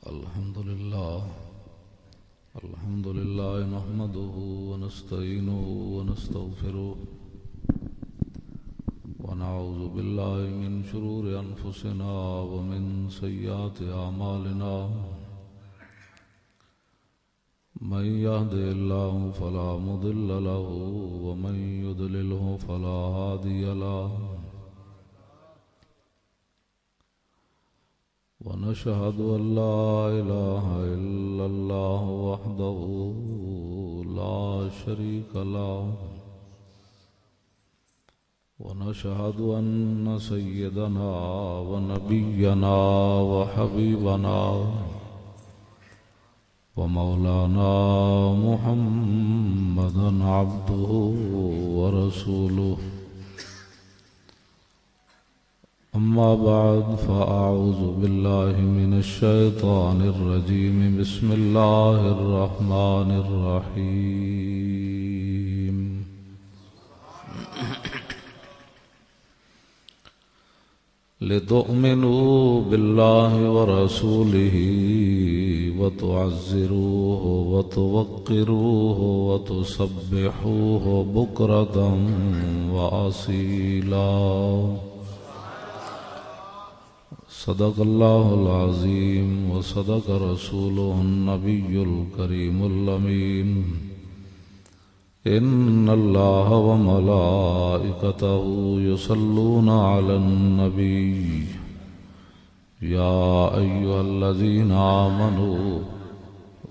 الحمد لله نحمده ونستعينه ونستغفره ونعوذ بالله من شرور أنفسنا ومن سيئات أعمالنا من يهده الله فلا مضل له ومن يضلله فلا هادي له ونشهد أن لا إله إلا الله وحده لا شريك له ونشهد أن سيدنا ونبينا وحبيبنا ومولانا محمدا عبده ورسوله أما بعد فأعوذ بالله من الشيطان الرجيم بسم الله الرحمن الرحيم لتؤمنوا بالله ورسوله وتعزروه وتوقروه وتسبحوه بكرة وأصيلا صدق الله العظيم وصدق رسوله النبي الكريم الأمين إن الله وملائكته يصلون على النبي يا أيها الذين آمنوا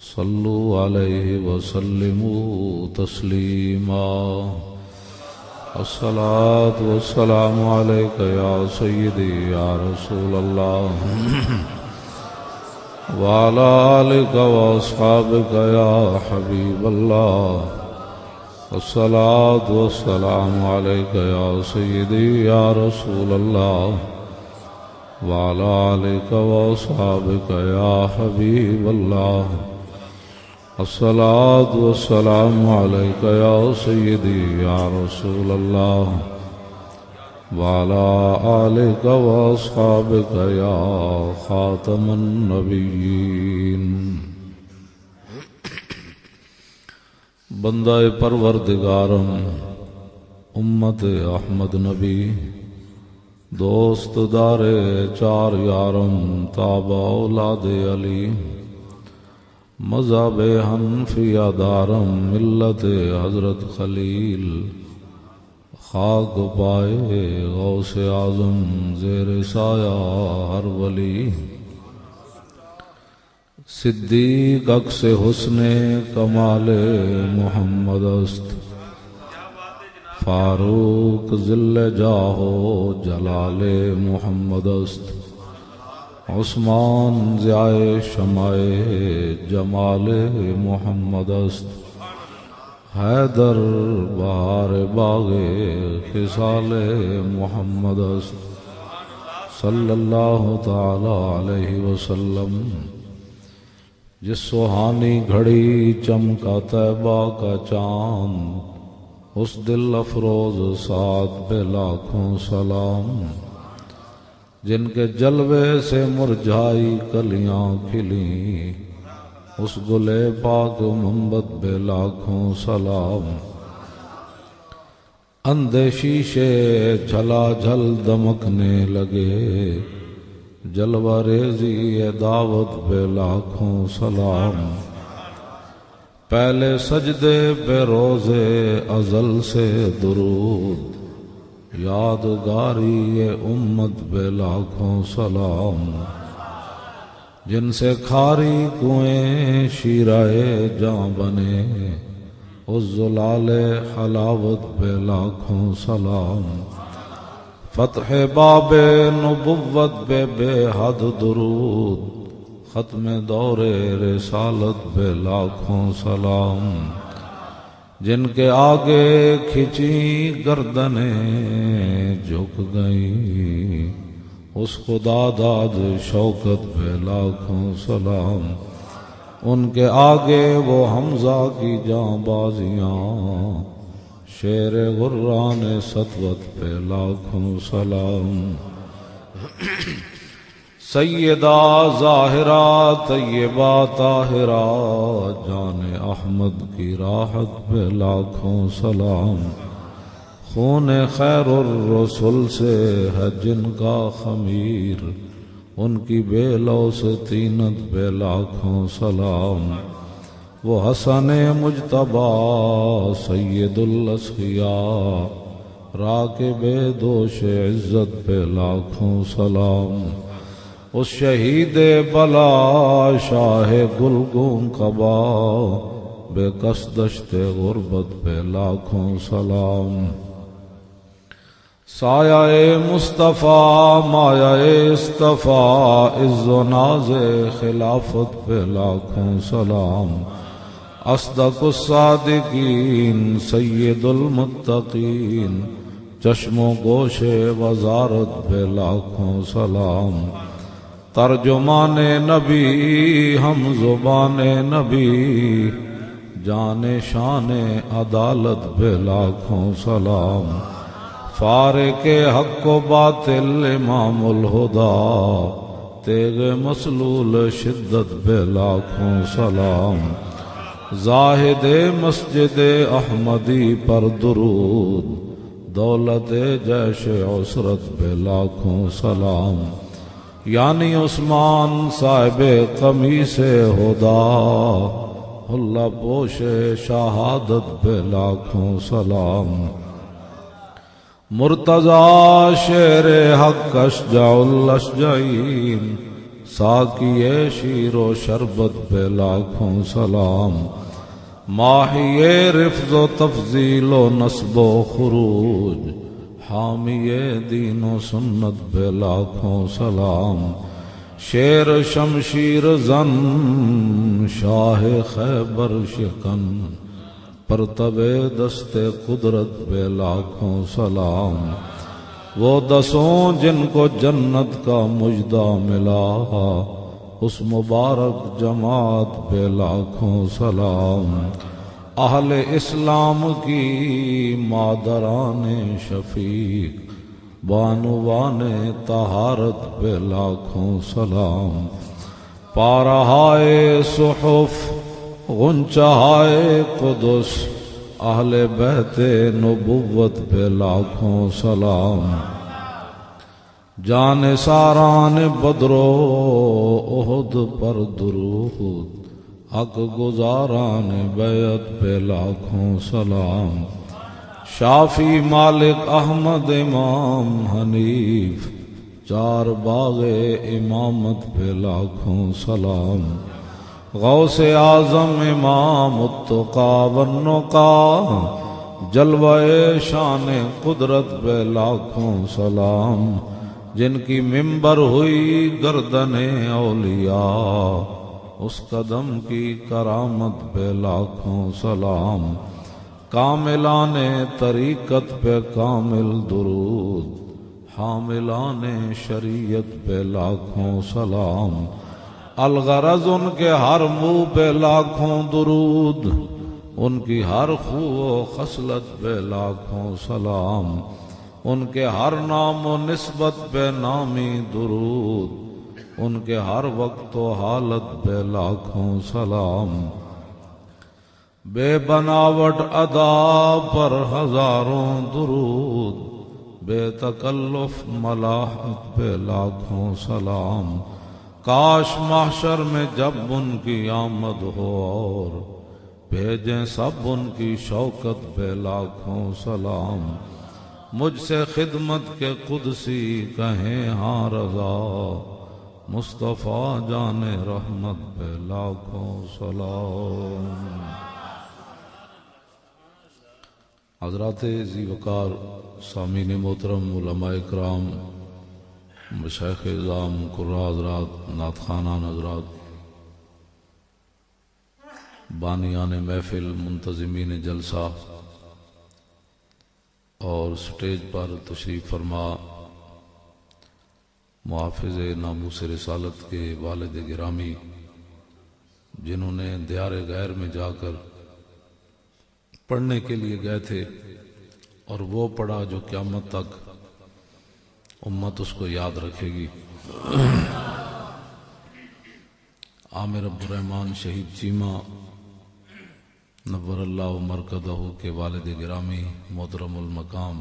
صلوا عليه وسلموا تسليما الصلاة والسلام عليك يا سيدي يا رسول الله وعلى آلك وأصحابك يا حبيب الله الصلاة والسلام عليك يا سيدي يا رسول الله وعلى آلك وأصحابك يا حبيب الله الصلاة والسلام عليك يا سيدي يا رسول الله وعلى آلك وأصحابك يا خاتم النبيين بندہ پروردگارم امت احمد نبی دوست دار چار یارم تابع اولاد علی مذہب حنفیہ دارم ملت حضرت خلیل خاک پائے غوث اعظم زیر سایہ ہر ولی صدیق عکس حسن کمال محمد است فاروق ذل جاہ جلال محمد است عثمان ضیاء شمع جمال محمد است حیدر بہار باغ خصال محمد است صلی اللہ تعالی علیہ وسلم جس سہانی گھڑی چمکا طیبہ کا چاند اس دل افروز سعد پہ لاکھوں سلام جن کے جلوے سے مرجھائی کلیاں کھلیں اس گلے پاک محمد پہ لاکھوں سلام اندھے شیشے جھلا جھل دمکنے لگے جلوہ ریزی دعوت پہ لاکھوں سلام پہلے سجدے پہ روزے ازل سے درود یادگاری امت پہ لاکھوں سلام جن سے کھاری کنویں شیرائے جاں بنے اس زلال حلاوت پہ لاکھوں سلام فتح باب نبوت پہ بے حد درود ختم دور رسالت پہ لاکھوں سلام جن کے آگے کھچی گردنیں جھک گئیں اس خدا داد شوکت پہ لاکھوں سلام ان کے آگے وہ حمزہ کی جاں بازیاں شیر غران سطوت پہ لاکھوں سلام سیدہ ظاہرہ طیبہ طاہرہ جان احمد کی راحت پہ لاکھوں سلام، خون خیر الرسل سے ہے جن کا خمیر، ان کی بے لو سے طینت پہ لاکھوں سلام، وہ حسن مجتبی سید الاسقیاء راکب دوش عزت پہ لاکھوں سلام، اس شہید بلا شاہ گلگون قبا بے کس دشت غربت پہ لاکھوں سلام، سایہ مصطفیٰ مایہ اصطفیٰ عز و ناز خلافت پہ لاکھوں سلام، اصدق الصادقین سید المتقین چشم و گوش وزارت پہ لاکھوں سلام، ترجمان نبی ہم زبان نبی جان شان عدالت پہ لاکھوں سلام، فارق حق و باطل امام الہدا تیغ مسلول شدت پہ لاکھوں سلام، زاہد مسجد احمدی پر درود دولت جیش عسرت پہ لاکھوں سلام، یعنی عثمان صاحب قمیص ہدا حلہ پوش شہادت پہ لاکھوں سلام، مرتضی شیر حق اشجع الاشجعین ساقی شیر و شربت پہ لاکھوں سلام، ماہی رفض و تفضیل و نصب و خروج حامی دین و سنت پہ لاکھوں سلام، شیر شمشیر زن شاہ خیبر شکن پرتب دست قدرت پہ لاکھوں سلام، وہ دسوں جن کو جنت کا مژدہ ملا اس مبارک جماعت پہ لاکھوں سلام، اہل اسلام کی مادران شفیق بانوان طہارت پہ لاکھوں سلام، پارہائے صحف غنچہائے قدس اہل بیت نبوت پہ لاکھوں سلام، جان ساران بدر و احد پر درود حق گزاران بیعت پہ لاکھوں سلام، شافی مالک احمد امام حنیف چار باغ امامت پہ لاکھوں سلام، غوث اعظم امام التقا والنقا جلوہ شان قدرت پہ لاکھوں سلام، جن کی منبر ہوئی گردن اولیاء اس قدم کی کرامت پہ لاکھوں سلام، کاملان طریقت پہ کامل درود حاملان شریعت پہ لاکھوں سلام، الغرض ان کے ہر منہ پہ لاکھوں درود ان کی ہر خو و خصلت پہ لاکھوں سلام، ان کے ہر نام و نسبت پہ نامی درود ان کے ہر وقت و حالت پہ لاکھوں سلام، بے بناوٹ ادا پر ہزاروں درود بے تکلف ملاحت پہ لاکھوں سلام، کاش محشر میں جب ان کی آمد ہو اور بھیجیں سب ان کی شوکت پہ لاکھوں سلام، مجھ سے خدمت کے قدسی کہیں ہاں رضا مصطفیٰ جان رحمت پہ لاکھوں سلام۔ حضرات ذی وقار سامعین محترم علماء اکرام مشائخ اعظام قراء حضرات نعت خوانان حضرات بانیان محفل منتظمین جلسہ اور سٹیج پر تشریف فرما محافظ ناموس رسالت کے والد گرامی جنہوں نے دیار غیر میں جا کر پڑھنے کے لیے گئے تھے اور وہ پڑھا جو قیامت تک امت اس کو یاد رکھے گی، عامر عبد الرحمن شہید چیمہ نور اللہ مرکزہ کے والد گرامی محترم المقام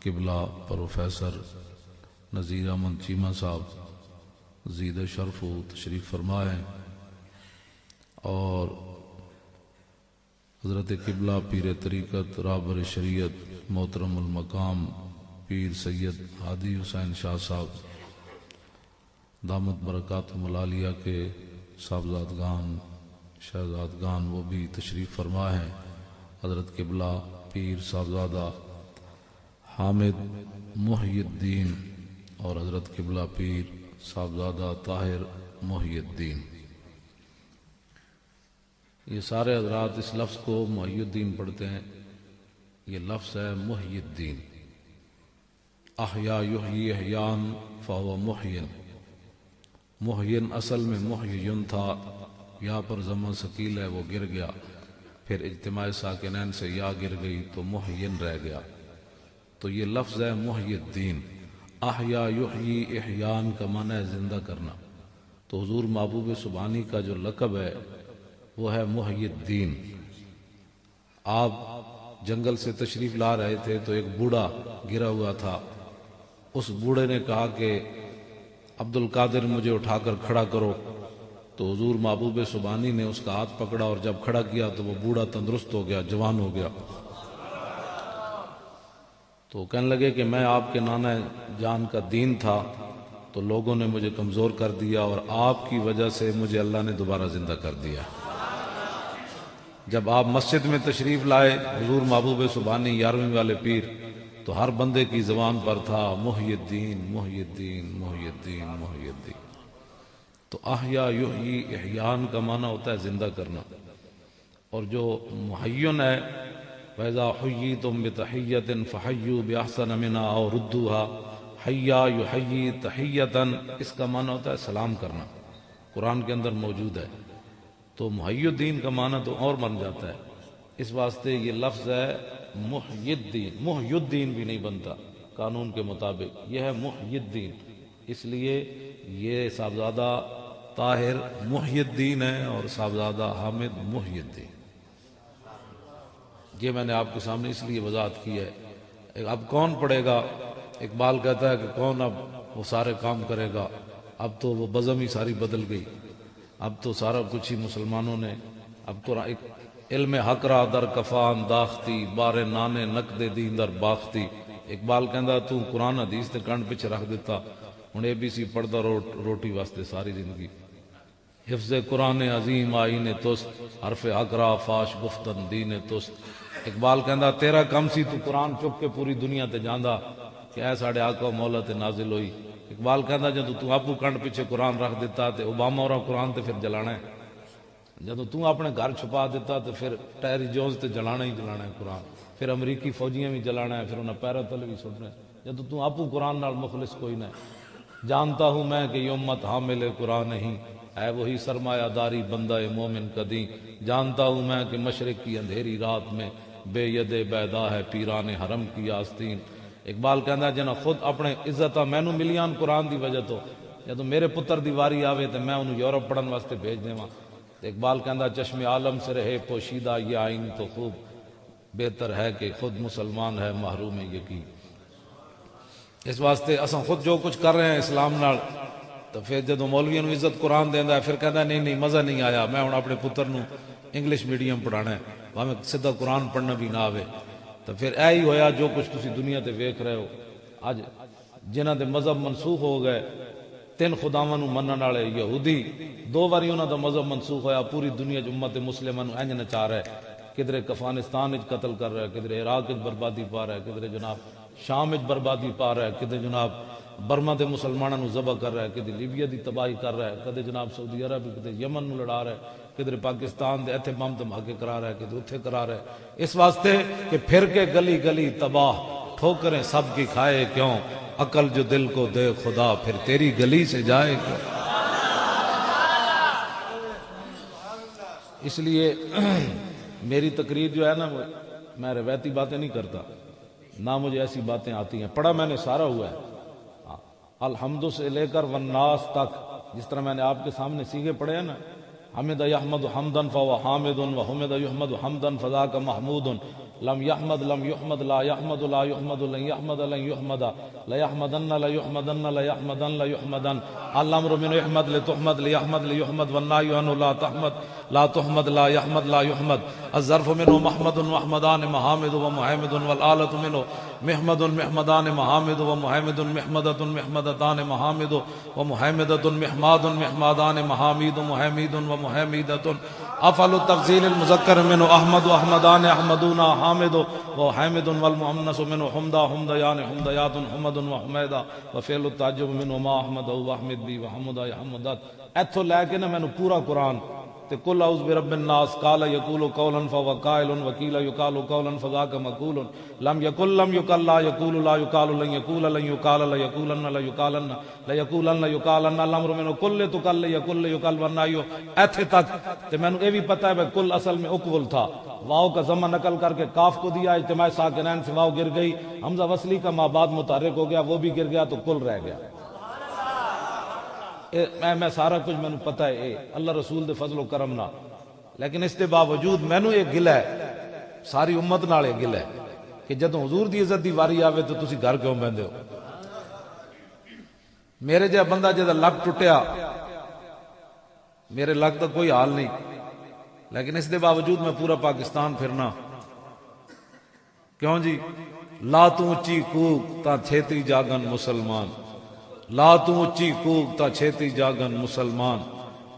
قبلہ پروفیسر نذیر احمد چیمہ صاحب زید شرف و تشریف فرما ہیں، اور حضرت قبلہ پیر طریقت رابر شریعت محترم المقام پیر سید ہادی حسین شاہ صاحب دامت برکاتہم العالیہ کے صاحبزادگان شہزادگان وہ بھی تشریف فرما ہیں، حضرت قبلہ پیر صاحبزادہ حامد محی الدین اور حضرت قبلہ پیر صاحبزادہ طاہر محی الدین. یہ سارے حضرات اس لفظ کو محی الدین پڑھتے ہیں. یہ لفظ ہے محی الدین. احیا یحیی احیان فہو محین. محین اصل میں محیین تھا، یا پر ضمہ ثقیل ہے وہ گر گیا، پھر اجتماع ساکنین سے یا گر گئی تو محین رہ گیا. تو یہ لفظ ہے محی الدین. احیا یحیی احیان کا معنی ہے زندہ کرنا. تو حضور محبوب سبحانی کا جو لقب ہے وہ ہے محی الدین. آپ جنگل سے تشریف لا رہے تھے تو ایک بوڑھا گرا ہوا تھا. اس بوڑھے نے کہا کہ عبد القادر مجھے اٹھا کر کھڑا کرو. تو حضور محبوب سبحانی نے اس کا ہاتھ پکڑا اور جب کھڑا کیا تو وہ بوڑھا تندرست ہو گیا، جوان ہو گیا. تو کہنے لگے کہ میں آپ کے نانا جان کا دین تھا تو لوگوں نے مجھے کمزور کر دیا، اور آپ کی وجہ سے مجھے اللہ نے دوبارہ زندہ کر دیا. جب آپ مسجد میں تشریف لائے حضور محبوب سبحانی 11ویں والے پیر، تو ہر بندے کی زبان پر تھا محی الدین محی الدین محی الدین محی الدین. تو احیا یحیی احیان کا معنی ہوتا ہے زندہ کرنا. اور جو محین ہے وَإِذَا حُيِّيتُم بِتَحِيَّةٍ فَحَيُّوا بِأَحْسَنَ مِنْهَا أَوْ رُدُّوهَا. حَيَّا يُحَيِّي تَحِيَّةً اس کا معنی ہوتا ہے سلام کرنا. قرآن کے اندر موجود ہے. تو محی الدین کا معنی تو اور بن جاتا ہے. اس واسطے یہ لفظ ہے محی الدین. محی الدین بھی نہیں بنتا قانون کے مطابق، یہ ہے محی الدین. اس لیے یہ صاحبزادہ طاہر محی الدین ہے اور صاحبزادہ حامد محی الدین. یہ میں نے آپ کے سامنے اس لیے وضاحت کی ہے. اب کون پڑھے گا؟ اقبال کہتا ہے کہ کون اب وہ سارے کام کرے گا. اب تو وہ بزم ہی ساری بدل گئی. اب تو سارا کچھ ہی مسلمانوں نے اب قرآن علم حق را در کفا انداختی بار نانے نقد دین در باختی. اقبال کہندا تو قرآن حدیث تے کنڈ پیچھے رکھ دیتا، ہن اے بی سی پڑھدا روٹی واسطے ساری زندگی. حفظ قرآن عظیم آئین توست حرف حق را فاش گفتن دین توست. اقبال کہندا تیرا کم سی تو قرآن چک کے پوری دنیا تے جاندا کہ اے ساڈے آقا و مولا تے نازل ہوئی. اقبال کہندا جدوں تو آپو کنڈ پیچھے قرآن رکھ دیتا تے اوباما اور قرآن تے پھر جلانا ہے. جدوں تو اپنے گھر چھپا دیتا تو پھر ٹیری جونز تے جلانا ہی جلانا ہے قرآن. پھر امریکی فوجیاں بھی جلانا ہے، پھر انہیں پیرا تلے بھی سٹنا ہے. جدوں تو آپو قرآن نال مخلص کوئی نہ. جانتا ہوں میں کہ یہ امت حامل قرآن نہیں ہے، وہی سرمایہ داری بندہ مومن کدی. جانتا ہوں میں کہ مشرق کی اندھیری رات میں بے ید بیدا ہے پیران حرم کی آستین. اقبال کہندا جنا خود اپنے عزتاں مینوں ملیاں قرآن دی وجہ تو، جدوں میرے پتر دی واری آوے تے میں انہوں یورپ پڑھن واسطے بھیج دیواں. اقبال کہندا چشم عالم سے رہے پوشیدہ یہ آئین تو خوب بہتر ہے کہ خود مسلمان ہے محروم یقین. اس واسطے اساں خود جو کچھ کر رہے ہیں اسلام نال، تو پھر جدوں مولویوں نوں عزت قرآن دیندا ہے پھر کہندا نہیں مزہ نہیں آیا، میں ہن اپنے پتر نوں انگلش میڈیم پڑھانا ہے، بھاویں سیدھا قرآن پڑھنا بھی نہ آوے. تو پھر اے ہی ہویا جو کچھ تسی دنیا تے ویکھ رہے ہو. اج جنہاں دے مذہب منسوخ ہو گئے، 3 خداواں نوں منن والے یہودی، 2 واری انہاں دا مذہب منسوخ ہویا، پوری دنیا چ امت مسلمہ نوں انج نچا رہا ہے. کدھر افغانستان وچ قتل کر رہا ہے، کدھر عراق وچ بربادی پا رہا ہے، کدھر جناب شام وچ بربادی پا رہا ہے، کدھر جناب برما دے مسلمانوں نوں ذبح کر رہا ہے، کدھر لیبیا دی تباہی کر رہا ہے، کدھر جناب سعودی عرب، کدھر یمن نوں لڑا رہا ہے، کدھر پاکستان دے ایتھے بم دھماکے کرا رہا ہے، کدھر اتھے کرا رہا ہے. اس واسطے کہ پھر کے گلی گلی تباہ، ٹھوکریں سب کی کھائے کیوں، عقل جو دل کو دے خدا پھر تیری گلی سے جائے کیوں. اس لیے میری تقریر جو ہے نا، میں روایتی باتیں نہیں کرتا، نہ مجھے ایسی باتیں آتی ہیں. پڑھا میں نے سارا ہوا ہے، الحمد سے لے کر والناس تک. جس طرح میں نے آپ کے سامنے سیغے پڑھے ہیں نا، حمد یحمد حمدا فهو حامد وحمد یحمد حمدا فذاک محمود لم یحمد لم یحمد لا یحمد لا یحمد لن یحمد لن یحمد لا یحمدن لا یحمدن لا یحمدن لا یحمدن الامر من یحمد لتحمد لیحمد لیحمد والنهی عنه لا تحمد لا تحمد لا یحمد لا یحمد الظرف منه محمد ومحمدان محامد ومحمد والآلة منه محمد محمدان محامد ومحمد محمدة محمدتان محامد ومحمدة محماد محمدان محامد ومحمد ومحمدة افعل التفضیل المذکر منه احمد واحمدان احمدون حامد وحامد والمؤنث منه حمدا حمدیان حمدیات حمد وحمیدا وفعل التعجب منه ما احمد واحمد بی وحمدا حمدات. ایتھوں لے کے نا میں پورا قرآن تے کل اعوذ برب الناس قال یقول قولا فهو قائل وقیل یقال قولا فذاک مقول لم یقل لم یقل لا یقول لا یقال لن یقول لن یقال لا یقولن لا یقالن لا یقولن یقالن الامر منه کل تقل یقل یقل والنهی ایتھے تک. تے میں اے بھی پتہ ہے کہ کل اصل میں اقول تھا، واو کا ضمہ نقل کر کے کاف کو دیا، اجتماع ساکنین سے واو گر گئی، حمزہ وصلی کا ما بعد متحرک ہو گیا، وہ بھی گر گیا تو کل رہ گیا. میں سارا کچھ میں پتہ ہے اے اللہ رسول دے فضل و کرم نہ، لیکن اس دے باوجود مینوں یہ گل ہے ساری امت نال یہ گل ہے کہ جدوں حضور دی عزت دی واری آوے تو تسی گھر کیوں بہندے ہو. میرے جہا بندہ جدا لک ٹوٹیا، میرے لک دا کوئی حال نہیں، لیکن اس دے باوجود میں پورا پاکستان پھرنا کیوں جی. لا تو اچھی کوک تا چھیتی جاگن مسلمان، لا تو اچھی کوک تا چھیتی جاگن مسلمان،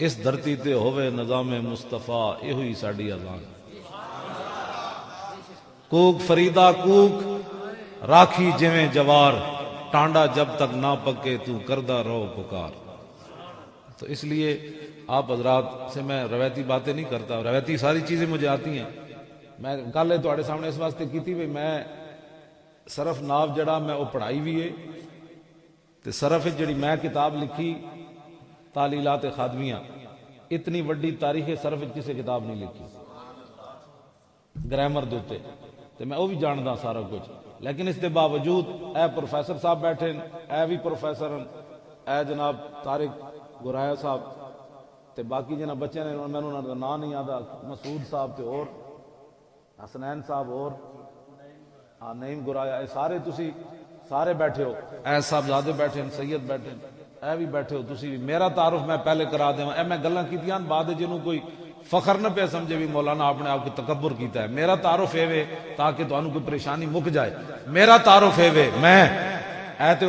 اس دھرتی تے ہوئے نظام مصطفیٰ، یہ ہوئی ساڑی اذان. کوک فریدہ کوک راکھی جویں جوار، ٹانڈا جب تک نہ پکے تو کردہ رہو پکار. تو اس لیے آپ حضرات سے میں روایتی باتیں نہیں کرتا، روایتی ساری چیزیں مجھے آتی ہیں. میں کل تواڈے سامنے اس واسطے کی تھی میں صرف ناو جڑا میں وہ پڑھائی بھی ہے تے صرف جڑی میں کتاب لکھی تعلیلات خادمیہ، اتنی وڈی تاریخ صرف کسی کتاب نہیں لکھی گرامر دے اوتے، تے میں وہ بھی جاندا سارا کچھ. لیکن اس دے باوجود اے پروفیسر صاحب بیٹھے، اے بھی پروفیسر، اے جناب طارق گرایا صاحب تے باقی جناب بچے نے میں انہاں دا نام نہیں آتا، مسعود صاحب تے اور حسنین صاحب اور نعیم گرایا، اے سارے تسی سارے بیٹھے ہو، اے صاحب زادے بیٹھے ہیں، سید بیٹھے ہیں، اے بھی بیٹھے ہو تسی. میرا تعارف میں پہلے کرا دیں، اے میں گلاں کیتیاں بعد جنوں کوئی فخر نہ پہ سمجھے بھی مولانا آپ نے آپ کو تکبر کیتا ہے. میرا تعارف ہے وے تاکہ تو انہوں کوئی پریشانی مک جائے. میرا تعارف ہے وے میں اے تو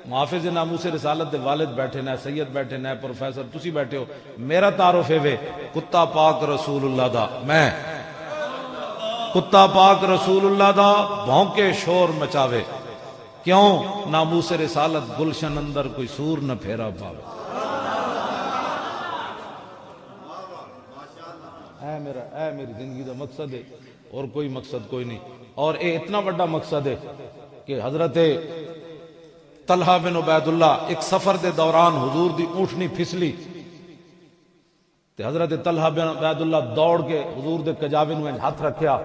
محافظ ناموس رسالت دے والد بیٹھے نہ، سید بیٹھے نہ، پروفیسر تسی بیٹھے ہو. میرا تعارف ہے وے کتا پاک رسول اللہ دا، میں کتا پاک رسول اللہ دا بھونکے شور مچاوے، کیوں ناموس رسالت گلشن اندر کوئی سور نہ پھیرا پاوے. اے میری زندگی دا مقصد ہے اور کوئی مقصد کوئی نہیں. اور اے اتنا بڑا مقصد ہے کہ حضرت طلحہ بن عبید اللہ ایک سفر دے دوران حضور دی اونٹنی پھسلی تے حضرت طلحہ بن عبید اللہ دوڑ کے حضور دے کجاوے نو ہاتھ رکھیا،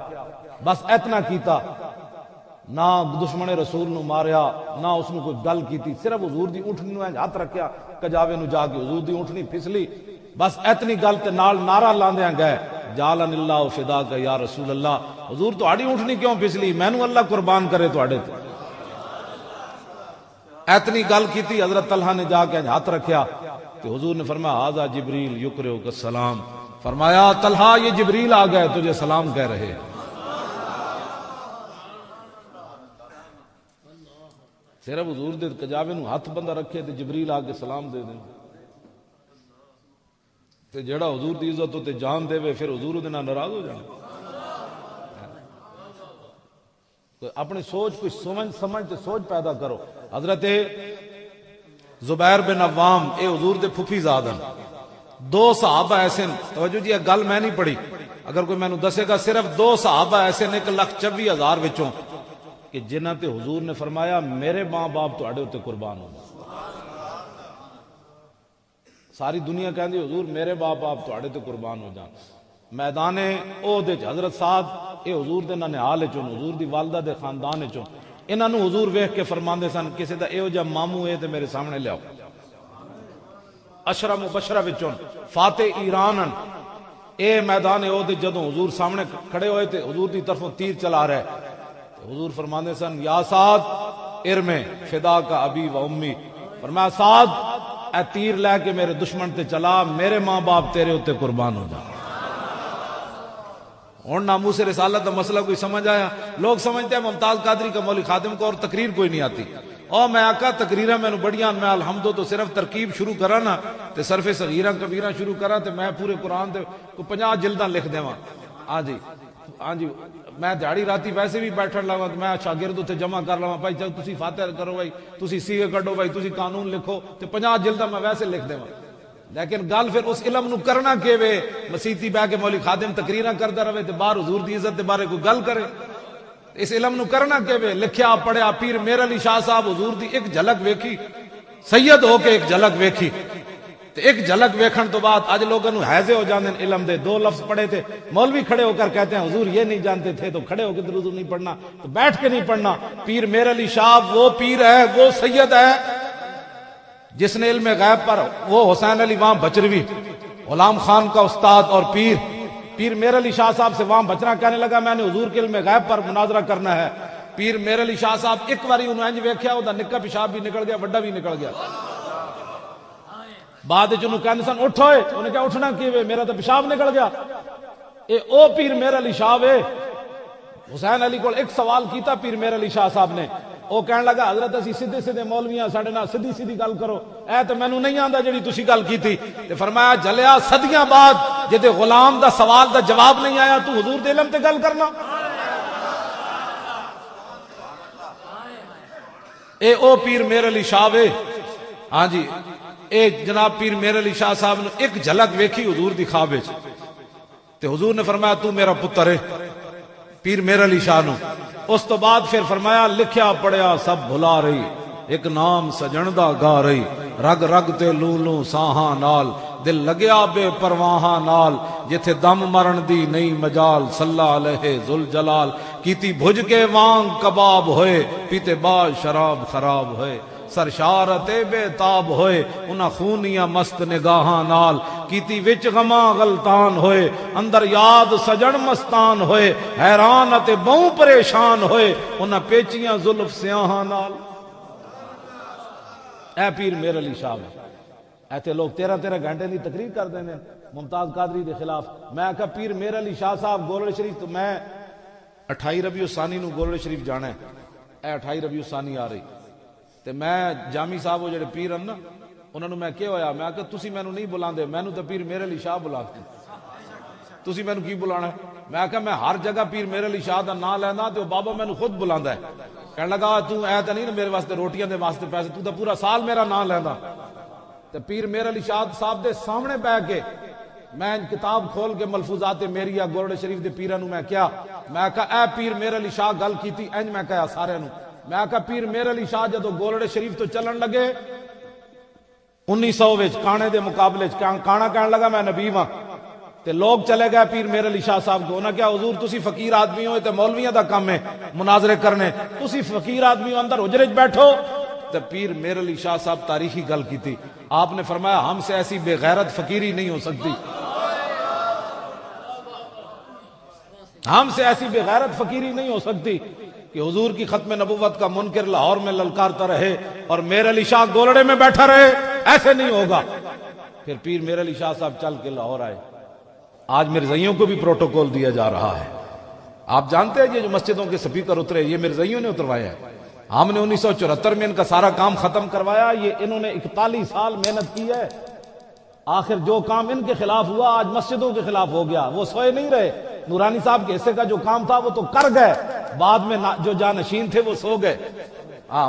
بس اتنا کیتا، نہ دشمن رسول نو ماریا نہ اس نو کوئی گل کیتی، صرف حضور دی اونٹنی نو ہاتھ رکھیا کجاوے نو، جا کے حضور دی اونٹنی پھسلی، بس اتنی گل تے نال نعرہ لاندیاں گئے جعلن اللہ فداک یا رسول اللہ. حضور تہاڈی اونٹنی کیوں پھسلی؟ مینوں اللہ قربان کرے تہاڈے تے. اتنی گل کیتی، حضرت طلحہ نے جا کے ہاتھ رکھیا تے حضور نے فرمایا ھذا جبریل یقرئک السلام، فرمایا طلحہ یہ جبریل آ گئے تجھے سلام کہہ رہے. صرف حضور دے کجاوے نو ہاتھ بندہ رکھے تے جبریل آ کے سلام دے دیں. تے جڑا حضور دی عزت تے جان دے وے پھر حضور دے نال ناراض ہو جانا. اپنی سوچ کچھ سمجھ تے سوچ پیدا کرو. حضرت زبیر بن عوام اے حضور دے پھپھی زاد ہیں، دو صحابہ ایسے، توجہ جی گل میں نہیں پڑھی، اگر کوئی میں نو دسے گا صرف دو صحابہ ایسے نے 1,24,000 وچوں کہ جنہاں تے حضور نے فرمایا میرے ماں باپ تہاڈے اوتے قربان ہو. ساری دنیا کہندی حضور میرے باپ باپ تہاڈے تے قربان ہو جان. میدان احد وچ حضرت سعد اے حضور دے ننہال وچوں، حضور دی والدہ دے خاندان وچوں، انہاں نو حضور ویکھ کے فرماندے سن کسے دا ایہو جا ماموں اے تے میرے سامنے لیاؤ. اشرا مبشرہ وچوں فاتح ایران اے میدان احد جدوں حضور سامنے کھڑے ہوئے تھے، حضور دی طرفوں تیر چلا رہے، حضور فرماندے سن یا سعد ارمے فدا کا ابی و امی، فرمایا سعد اے تیر لے کے میرے دشمن تے چلا، میرے ماں باپ تیرے اوتے قربان ہو جائیں۔ اور ناموس رسالت کا مسئلہ کوئی سمجھ آیا؟ لوگ سمجھتے ہیں ممتاز قادری کا مولوی خادم کو اور تقریر کوئی نہیں آتی، اور میں آقا تقریرہ میں بڑیاں، میں الحمدو تو صرف ترکیب شروع کرا نا تے صرف صغیرہ کبیرہ شروع کرا تے میں پورے قرآن تے کو 50 جلداں لکھ دیواں۔ ہاں جی ہاں جی، میں دیہڑی راتی ویسے بھی بیٹھن لگا، میں شاگرد اتنے جمع کر لوا، بھائی چل تسی فاتح کرو، بھائی تسی سیغے کڈو، بھائی تسی قانون لکھو، تے 50 جلداں میں ویسے لکھ دیواں۔ لیکن گل پھر اس علم نو کرنا کیوے؟ مسیتی بہ کے مولوی خادم تقریراں کردا رہے تے باہر حضور دی عزت دے بارے کوئی گل کرے، اس علم نو کرنا کیوے؟ لکھیا پڑھیا پیر میر علی شاہ صاحب حضور دی ایک جھلک ویکھی، سید ہو کے ایک جھلک ویکھی تے ایک جھلک ویکھن تو بعد اج لوگوں نو حیضے ہو جاندے علم دے، 2 لفظ پڑھے تھے، مولوی کھڑے ہو کر کہتے ہیں حضور یہ نہیں جانتے تھے، تو کھڑے ہو کے درود نہیں پڑھنا، تو بیٹھ کے نہیں پڑھنا۔ پیر میر علی شاہ وہ پیر ہے، وہ سید ہے جس نے علم غیب پر، وہ حسین علی وہاں بچروی غلام خان کا استاد اور پیر میر علی شاہ صاحب سے وہاں بچنا کہنے لگا میں نے حضور کے علم غیب پر مناظرہ کرنا ہے۔ پیر میر علی شاہ صاحب ایک باری انہوں انج ویکھیا، او دا نکا پیشاب بھی نکل گیا، وڈا بھی نکل گیا۔ بعد وچ انہوں کہندے سن اٹھ ہوئے، انہیں کہا اٹھنا کیویں، میرا تو پیشاب نکل گیا۔ اے او پیر میر علی شاہ وے۔ حسین علی کو ایک سوال کیتا پیر میر علی شاہ صاحب نے، وہ کہنے لگا حضرت اسی سیدھے سیدھے مولویاں، ساڈے نال سیدھی سیدھی گل کرو، اے تے مینوں نہیں آندا جڑی تسی گل کیتی۔ تے فرمایا جلیا صدیاں بعد جدے غلام دا سوال دا جواب نہیں آیا، تو حضور دے علم تے گل کرنا۔ اے او پیر میر علی شاہ وے۔ ہاں جی، اے جناب پیر میر علی شاہ صاحب نے ایک جھلک ویکھی حضور دی خواب وچ، تے حضور نے فرمایا تو میرا پتر ہے، پیر میر علی شاہ نو۔ اس تو بعد پھر فرمایا لکھیا پڑھیا سب بھلا رہی، ایک نام سجن دا گا رہی، رگ رگ تے لوں لوں ساہاں نال، دل لگیا بے پرواہاں نال، جتھے دم مرن دی نہیں مجال، صلی علیہ ذوالجلال، کیتی بھج کے وانگ کباب ہوئے، پیتے بعد شراب خراب ہوئے، سرشارت بے تاب ہوئے، انہاں خونیاں مست نگاہاں نال، کیتی وچ غماں غلطان ہوئے، اندر یاد سجن مستان ہوئے، حیران تے بہوں پریشان ہوئے، انہاں پیچیاں زلف سیاہاں نال۔ اے پیر میر علی شاہ ایتھے لوگ 13 گھنٹے دی تقریر کر دیں ممتاز قادری دے خلاف۔ میں کہا پیر میر علی شاہ صاحب گولڑ شریف، تو میں 28 ربیع الثانی نو گولڑ شریف جانا ہے، اے 28 ربیع الثانی آ رہی، تے میں جامی صاحب وہ جڑے پیر ہیں نا انہوں نے میں کیا ہویا، میں کہا تسی مینوں نہیں بلاندے، مینوں تے پیر میر علی شاہ بلاتے، تسی مینوں کی بلانا ہے؟ میں کہا میں ہر جگہ پیر میر علی شاہ دا نام لینا تے وہ بابا مینوں خود بلاندا ہے۔ کہنے لگا تو اے تے نہیں نا میرے واسطے روٹیاں دے واسطے پیسے، تو تے پورا سال میرا نام لیندا۔ تے پیر میر علی شاہ صاحب دے سامنے بیٹھ کے میں کتاب کھول کے ملفوظات میریا گولڑ شریف دے پیراں نو میں کیا، میں کہا اے پیر میر علی شاہ گل کیتی انج، میں کہا سارے نو، میں کہا پیر میر علی شاہ جدو گولڑ شریف تو چلن لگے 1900 وچ کانے دے مقابلے کانا کہنے لگا میں نبی ہاں، تے لوگ چلے گئے پیر میر علی شاہ صاحب کو، انہاں کیا حضور تسی فقیر آدمی ہو تے مولویاں دا کام ہے مناظرے کرنے، تسی فقیر آدمی ہو اندر حجرے وچ بیٹھو۔ تے پیر میر علی شاہ صاحب تاریخی گل کی تھی، آپ نے فرمایا ہم سے ایسی بے غیرت فقیری نہیں ہو سکتی، ہم سے ایسی بے غیرت فقیری نہیں ہو سکتی کہ حضور کی ختم نبوت کا منکر لاہور میں للکارتا رہے اور میر علی شاہ گولڑے میں بیٹھا رہے، ایسے نہیں ہوگا۔ پھر پیر میر علی شاہ صاحب چل کے لاہور آئے۔ آج مرزائیوں کو بھی پروٹوکول دیا جا رہا ہے، آپ جانتے ہیں یہ جو مسجدوں کے سپیکر اترے یہ مرزائیوں نے اتروایا ہے، ہم نے 1974 میں ان کا سارا کام ختم کروایا، یہ انہوں نے 41 سال محنت کی ہے، آخر جو کام ان کے خلاف ہوا آج مسجدوں کے خلاف ہو گیا، وہ سوئے نہیں رہے، نورانی صاحب کے حصے کا جو کام تھا وہ تو کر گئے، بعد میں جو جانشین تھے وہ سو گئے،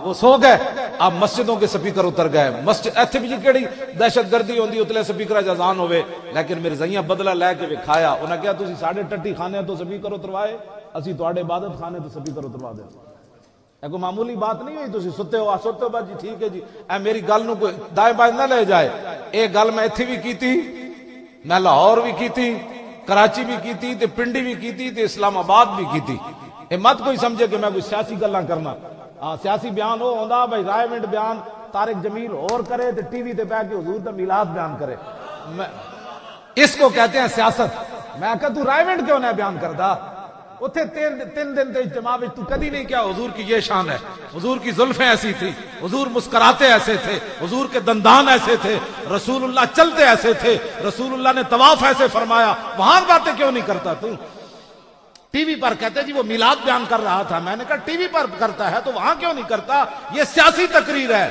وہ سو گئے، اب مسجدوں کے سپیکر اتر گئے، مسجد ایتھے بھی کیڑی دہشت گردی ہوندی اتلے سپیکر اذان ہوئے، لیکن مرزائیاں بدلہ لے کے وکھایا، انہاں کہا تسی ساڈے ٹٹی خانے تو سپیکر اتروائے، اسی تواڈے عبادت خانے تو سپیکر اتروا دیں۔ اے کوئی معمولی بات نہیں ہوئی، تسی ستے ہو بس جی ٹھیک ہے جی، اے میری گل نو کوئی دائیں بائیں نہ لے جائے، اے گل میں ایتھے بھی کیتی، میں لاہور بھی کیتی، کراچی بھی کیتی، تے پنڈی بھی کیتی، تے اسلام آباد بھی کیتی، اے مت کوئی سمجھے کہ میں کوئی سیاسی گلاں کرنا، سیاسی بیان ہو ہوندا بھائی رائے منٹ بیان طارق جمیل اور کرے تے ٹی وی تے بیٹھ کے حضور دا میلاد بیان کرے. اس کو کہتے ہیں سیاست. میں کہا تو رائیونٹ کیوں نہ بیان کردا؟ اتنے تین دن دے اجتماع میں تو کدی نہیں کیا حضور کی یہ شان ہے، حضور کی زلفیں ایسی تھی، حضور مسکراتے ایسے تھے، حضور کے دندان ایسے تھے، رسول اللہ چلتے ایسے تھے، رسول اللہ نے طواف ایسے فرمایا. وہاں باتیں کیوں نہیں کرتا تو؟ ٹی وی پر کہتے جی وہ میلاد بیان کر رہا تھا. میں نے کہا ٹی وی پر کرتا ہے تو وہاں کیوں نہیں کرتا؟ یہ سیاسی تقریر ہے.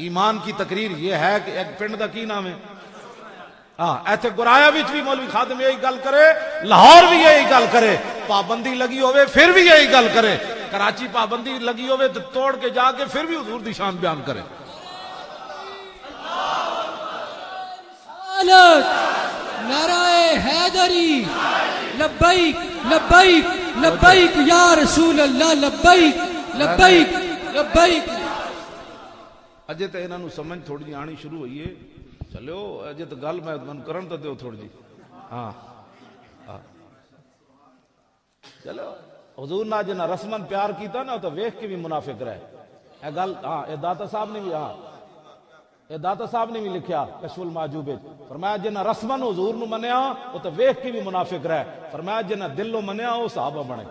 ایمان کی تقریر یہ ہے کہ ایک پنڈ دا کی نام ہے ایتھے گرایا وچ بھی مولوی خادم یہی گل کرے، لاہور بھی یہی گل کرے، پابندی لگی ہوئے پھر بھی یہی گل کرے، کراچی پابندی لگی ہوئے تو توڑ کے جا کے پھر بھی حضور دی شان بیان کرے. نعرہ حیدری لبیک لبیک لبیک یا رسول اللہ لبیک لبیک لبیک. اجے تے انہاں نو سمجھ تھوڑی جی آنی شروع ہوئی ہے. چلو اجے تو گل میں من کرن تو دیو تھوڑی جی. ہاں چلو حضور نے جنہ رسمن پیار کیتا نا تو ویکھ کے بھی منافق رہے. اے گل اے داتا صاحب نے بھی اے داتا صاحب نے بھی لکھیا کشف المعجوب وچ فرمایا جنہ رسمن حضور نو منیا او تو ویکھ کے بھی منافق رہے. فرمایا جنہ دلوں منیا او صحابہ بنے.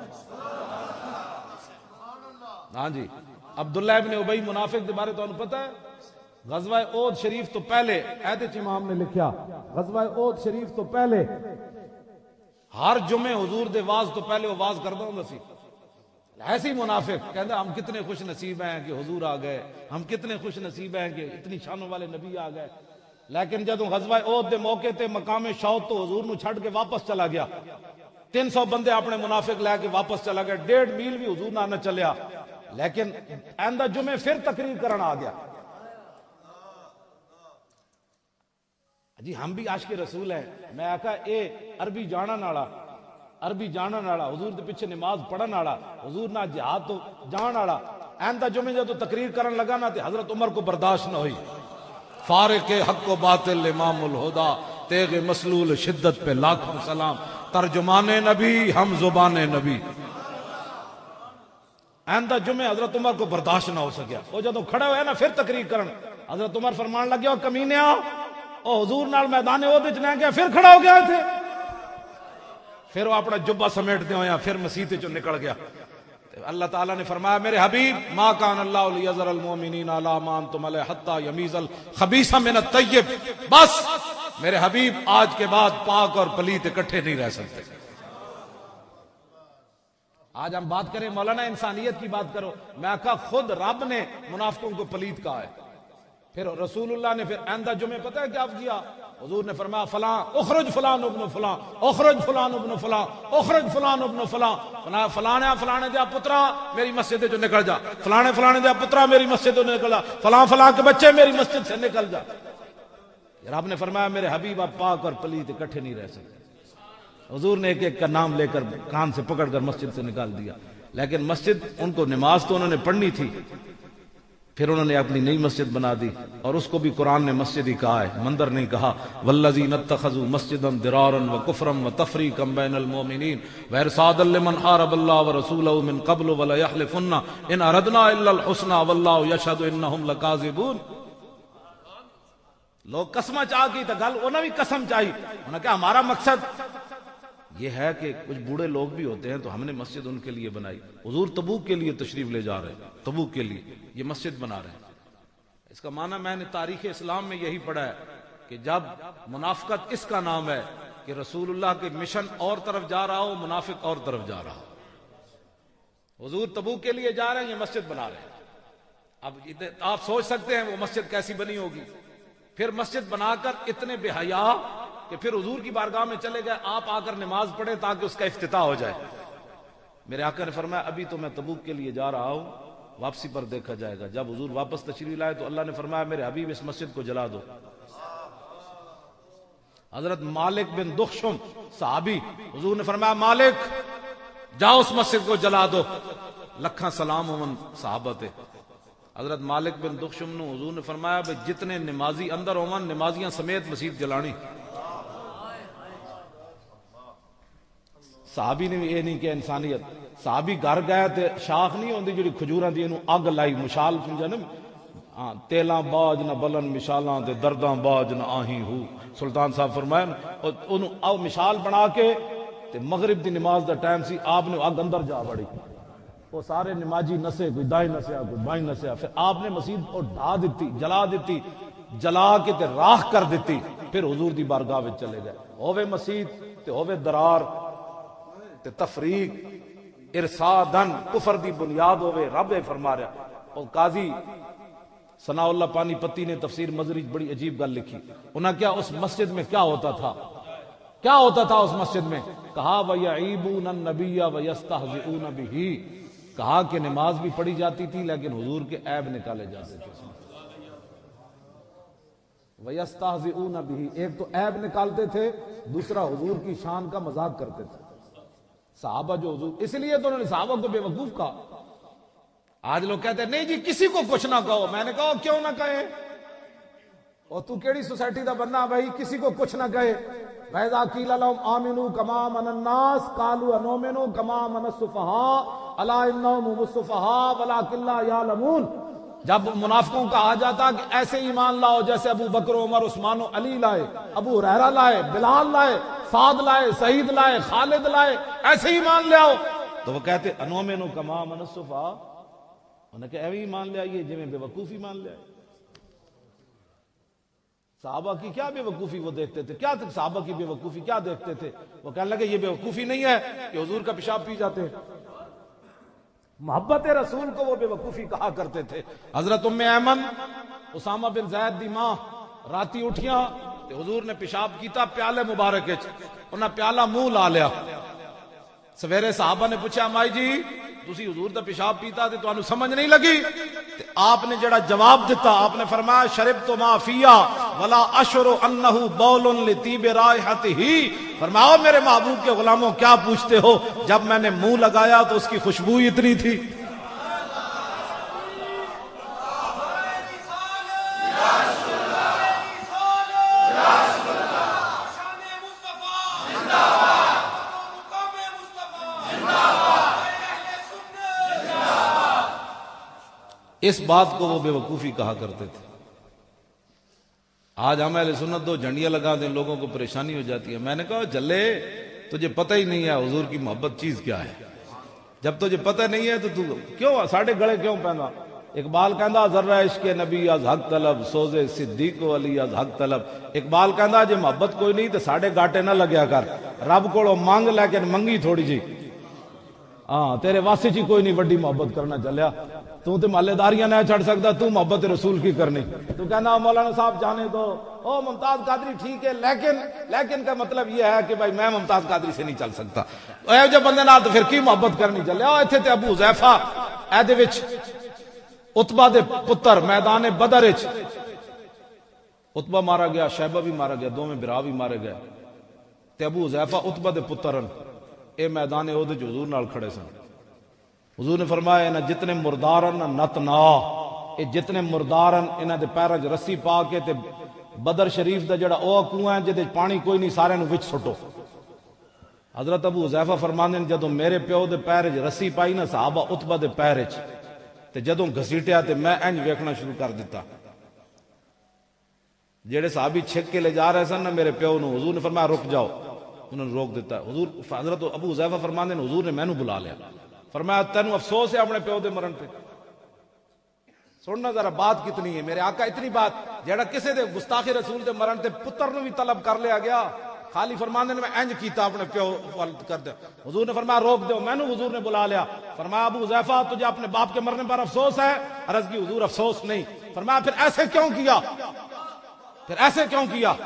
ہاں جی عبداللہ ابن ابی منافق دے بارے تانوں پتہ ہے؟ غزوہ احد شریف تو پہلے ایدچ امام نے لکھیا غزوہ احد شریف تو پہلے ہر جمعے حضور دے واز تو پہلے وہ واز کردا ہوندا سی. ایسی منافق کہندا ہم کتنے خوش نصیب ہیں کہ حضور آ گئے، ہم کتنے خوش نصیب ہیں کہ اتنی شانوں والے نبی آ گئے. لیکن جدوں غزوہ احد دے موقع تے مقام شہود تو حضور نو چھڈ کے واپس چلا گیا. 300 بندے اپنے منافق لے کے واپس چلا گئے. 1.5 میل بھی حضور نہ چلیا. لیکن آئندہ جمعے پھر تقریر کرن آ گیا. جی ہم بھی عاشق رسول ہیں. میں آکھا اے عربی جانن والا حضور دے پیچھے نماز پڑھن والا حضور نہ جہاد تو جان والا آئندہ جمعے جب تقریر کرن لگا نا تے حضرت عمر کو برداشت نہ ہوئی. فارق حق و باطل امام الہدا تیغ مسلول شدت پہ لاکھوں سلام ترجمان نبی ہم زبان نبی. آئندہ جمعے حضرت عمر کو برداشت نہ ہو سکیا. وہ جدو کھڑے ہوئے نا پھر تقریر کرن حضرت عمر فرمان لگیا او کمینیا او حضور نال میدان احد وچ نہ گیا پھر کھڑا ہو گیا تھے. پھر وہ اپنا جبہ سمیٹتے ہویا پھر مسیح چوں نکل گیا. اللہ تعالیٰ نے فرمایا میرے حبیب ما کان اللہ لیذر المؤمنین علی ما انتم علیہ حتی یمیز الخبیث من الطیب. بس میرے حبیب آج کے بعد پاک اور پلیت اکٹھے نہیں رہ سکتے. آج ہم بات کریں مولانا انسانیت کی بات کرو. میں کہا خود رب نے منافقوں کو پلیت کہا ہے. پھر رسول اللہ نے پھر آئندہ جمعے پتہ ہے کیا کیا؟ حضور نے فرمایا فلاں اخرج فلان ابن فلاں اخرج فلان ابن فلاں اخرج فلان ابن فلاں فلانے دیا پترا میری مسجد جو نکل جا، فلانے دیا پترا میری مسجد سے نکل جا، فلاں کے بچے میری مسجد سے نکل جا. رب نے فرمایا میرے حبیب آپ پاک اور پلیت اکٹھے نہیں رہ سکتے. حضور نے ایک ایک کا نام لے کر کان سے پکڑ کر مسجد سے نکال دیا. لیکن مسجد ان کو نماز تو انہوں نے پڑھنی تھی. پھر انہوں نے اپنی نئی مسجد بنا دی اور اس کو بھی قرآن نے مسجد ہی کہا ہے، مندر نہیں کہا. والذین اتخذوا مسجدا ضرارا وکفرا وتفریقا بین المؤمنین وارصادا لمن حارب اللہ ورسولہ من قبل ولا یحلفن ان اردنا الا الحسنى واللہ یشہد انہم لکاذبون. لوگ قسم چاہ کی تو گل انہوں نے بھی قسم چاہی. انہوں نے کہا ہمارا مقصد یہ ہے کہ کچھ بوڑھے لوگ بھی ہوتے ہیں تو ہم نے مسجد ان کے لیے بنائی. حضور تبوک کے لیے تشریف لے جا رہے ہیں، تبوک کے لیے یہ مسجد بنا رہے ہیں. اس کا معنی میں نے تاریخ اسلام میں یہی پڑھا ہے کہ جب منافقت اس کا نام ہے کہ رسول اللہ کے مشن اور طرف جا رہا ہو، منافق اور طرف جا رہا ہو. حضور تبوک کے لیے جا رہے ہیں، یہ مسجد بنا رہے ہیں. اب آپ سوچ سکتے ہیں وہ مسجد کیسی بنی ہوگی. پھر مسجد بنا کر اتنے بے حیا کہ پھر حضور کی بارگاہ میں چلے گئے، آپ آ کر نماز پڑھیں تاکہ اس کا افتتاح ہو جائے. میرے آقا نے فرمایا ابھی تو میں تبوک کے لیے جا رہا ہوں، واپسی پر دیکھا جائے گا. جب حضور واپس تشریف لائے تو اللہ نے فرمایا میرے حبیب اس مسجد کو جلا دو. حضرت مالک بن دخشم صحابی، حضور نے فرمایا مالک جاؤ اس مسجد کو جلا دو. لکھاں سلام امن صحابہ تھے. حضرت مالک بن دخشم نے حضور نے فرمایا بھئی جتنے نمازی اندر ہومن نمازیاں سمیت مسجد جلانی. صحابی نے بھی یہ نہیں کہ انسانیت. صحابی گھر گیا تے شاخ نہیں ہوندی جڑی کھجوراں دی اینو اگ لائی مشال سمجھا نا ہاں تیلاں باج نہ بلن مشالاں تے درداں باج نہ آہی ہو. سلطان صاحب فرمایا انہوں او مشال بنا کے تے مغرب دی نماز دا ٹائم سی آپ نے اگ اندر جا بڑی وہ سارے نمازی نسے کوئی دائیں نسیا کوئی بائیں نسیا پھر آپ نے مسجد کو ڈھا دیتی جلا کے تے راکھ کر دیتی پھر حضور دی بارگاہ وچ چلے گئے ہووے مسجد تے ہووے درار تے تفریق ارسادن کفر دی بنیاد ہووے رب فرما رہا. اور قاضی ثناء اللہ پانی پتی نے تفسیر مزری بڑی عجیب گل لکھی. انہاں کیا اس مسجد میں کیا ہوتا تھا اس مسجد میں کہا وَيَعِيبُونَ النَّبِيَّ وَيَسْتَهْزِئُونَ بِهِ کہا کہ نماز بھی پڑھی جاتی تھی لیکن حضور کے عیب نکالے جاتے تھے. وَيَسْتَهْزِئُونَ بِهِ ایک تو عیب نکالتے تھے دوسرا حضور کی شان کا مذاق کرتے تھے. صحابہ جو حضور اس لیے تو انہوں نے صحابہ کو بے وقوف کہا. آج لوگ کہتے ہیں نہیں جی کسی کو کچھ نہ کہو. میں نے کہا کیوں نہ کہے اور تو کیڑی سوسائٹی دا بندہ بھائی کسی کو کچھ نہ کہے. وَإِذَا قِيلَ لَهُمْ آمِنُوا كَمَا آمَنَ النَّاسُ قَالُوا أَنُؤْمِنُ كَمَا آمَنَ السُّفَهَاءُ أَلَا إِنَّهُمْ هُمُ السُّفَهَاءُ وَلَٰكِن لَّا يَعْلَمُونَ. جب منافقوں کا آ جاتا کہ ایسے ایمان لاؤ جیسے ابو بکر عمر عثمان و علی لائے ابو ہریرہ لائے بلال لائے سعد لائے سعید لائے خالد لائے ایسے ایمان لے آؤ تو وہ کہتے انؤمن کما آمن السفہاء. انہوں نے کہا ایویں ایمان لے آئیے جی میں بے وقوف ایمان لے آئے. صحابہ کی کیا بے وقوفی وہ دیکھتے تھے کیا صحابہ کی بے وقوفی کیا دیکھتے تھے. وہ کہنے لگے یہ بے وقوفی نہیں ہے کہ حضور کا پیشاب پی جاتے ہیں. محبت رسول کو وہ بے وقوفی کہا کرتے تھے. حضرت ام ایمن اسامہ بن زید دی ماں راتی اٹھیاں تے حضور نے پیشاب کیتا پیالے مبارک وچ انہاں پیالہ منہ لا لیا. سویرے صحابہ نے پوچھا مائی جی تسی حضور دا پیشاب پیتا تے تانوں سمجھ نہیں لگی تے آپ نے جڑا جواب دیتا آپ نے فرمایا شربت ما فیا ولا اشعر انه بول لطیب رائحتہ. فرمایا میرے محبوب کے غلاموں کیا پوچھتے ہو جب میں نے منہ لگایا تو اس کی خوشبو اتنی تھی. اس بات کو وہ بے وقوفی کہا کرتے تھے. آج ہم اہل سنت دو جھنڈیاں لگا دیں لوگوں کو پریشانی ہو جاتی ہے. میں نے کہا جلے تجھے پتہ ہی نہیں ہے حضور کی محبت چیز کیا ہے. جب تجھے پتہ نہیں ہے تو کیوں ساڑھے گڑے کیوں پہنا. اقبال کہندا ذرہ عشق نبی از حق طلب سوزے صدیق و علی از حق طلب. اقبال کہندا جے محبت کوئی نہیں تو ساڑھے گاٹے نہ لگیا کر رب کو مانگ لیکن منگی تھوڑی جی. ہاں تیرے واسطے جی کوئی نہیں وڈی محبت کرنا چلیا تو تے محلے داریاں نہ چھڑ سکتا تو محبت رسول کی کرنی. تو کہنا مولانا صاحب جانے دو او ممتاز قادری ٹھیک ہے لیکن کا مطلب یہ ہے کہ بھائی میں ممتاز قادری سے نہیں چل سکتا. اے جو بندے نال تو پھر کی محبت کرنی چلے. او ایتھے تے ابو حذیفہ اے دے وچ عتبہ دے پتر میدان بدر وچ عتبہ مارا گیا شیبہ بھی مارا گیا دوویں بھرا بھی مارے گئے تے ابو حذیفہ عتبہ دے پترن اے میدان احد وچ حضور نال کھڑے سن. حضور نے فرمایا نہ جتنے مردارن نہ نتنا اے جتنے مردارن انہاں دے پیراں وچ رسی پا کے تے بدر شریف دا جڑا او کنواں ہے جدے پانی کوئی نہیں سارے نو وچ سٹو. حضرت ابو حذیفہ فرماندے نے جدوں میرے پیو دے پیر وچ رسی پائی نا صحابہ عتبہ دے پیر وچ تے جدوں گھسیٹیا تے میں انج ویکھنا شروع کر دیتا. جڑے صحابی چھک کے لے جا رہے سن نا میرے پیو نو حضور نے فرمایا رک جاؤ. انہوں نے روک دیتا. حضور حضرت ابو حذیفہ فرماندے نے حضور نے مینوں بلا لیا. فرمایا تینوں افسوس ہے اپنے پیو دے مرن پہ. سننا ذرا بات کتنی ہے میرے آقا اتنی بات جڑا کسے دے گستاخ رسول دے مرن تے پتر نو بھی طلب کر لیا گیا. خالی فرماندے نے میں انج کیتا اپنے پیو والد کر دے. حضور نے فرمایا روک دو. مینوں حضور نے بلا لیا. فرمایا ابو حذیفہ تجھے اپنے باپ کے مرنے پر افسوس ہے. عرض کی حضور افسوس نہیں. فرمایا پھر ایسے کیوں کیا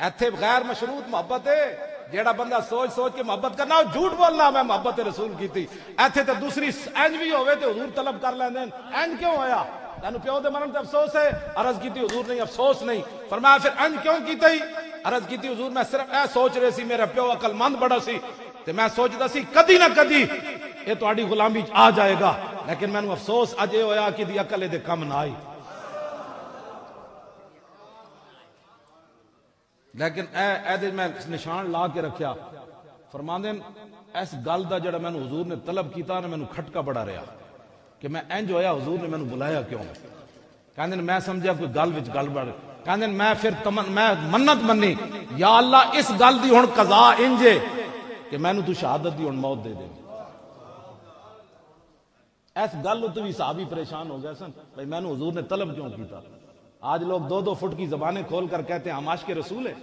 ایتھے غیر مشروط محبت ہے. جیڑا بندہ سوچ سوچ کے محبت کرنا جھوٹ بولنا میں محبت رسول کی تھی. ایتھے تے دوسری انج بھی ہوئے تے حضور طلب کر لیندے انج کیوں ہویا تینوں پیو دے مرن تے افسوس ہے. عرض کی تھی حضور نہیں افسوس نہیں. فرمایا پھر انج کیوں کیتا ہی. عرض کی تھی حضور میں صرف اے سوچ رہے سی میرا پیو عقل مند بڑا سی تے میں سوچدا سی کدی نہ کدی اے تہاڈی غلامی آ جائے گا لیکن مینوں افسوس اج اے ہویا کہ دی عقل دے کم نہ آئی. لیکن اے میں نشان لا کے رکھیا. فرماندے اس گل دا جڑا مینوں حضور نے طلب کیتا نا مینوں کھٹکا بڑا رہا کہ میں انج ہویا حضور نے مینوں بلایا کیوں. کہندے میں سمجھا کوئی گل وچ گڑبڑ، کہندے میں پھر میں منت منی یا اللہ اس گل دی ہن قضا انجے کہ مینوں تو شہادت دی ہن موت دے دے۔ اس گل تو بھی صحابی پریشان ہو گئے سن، بھائی میں نے حضور نے طلب کیوں کیتا؟ آج لوگ 2-2 فٹ کی زبانیں کھول کر کہتے ہیں ہم عاشق رسول ہیں۔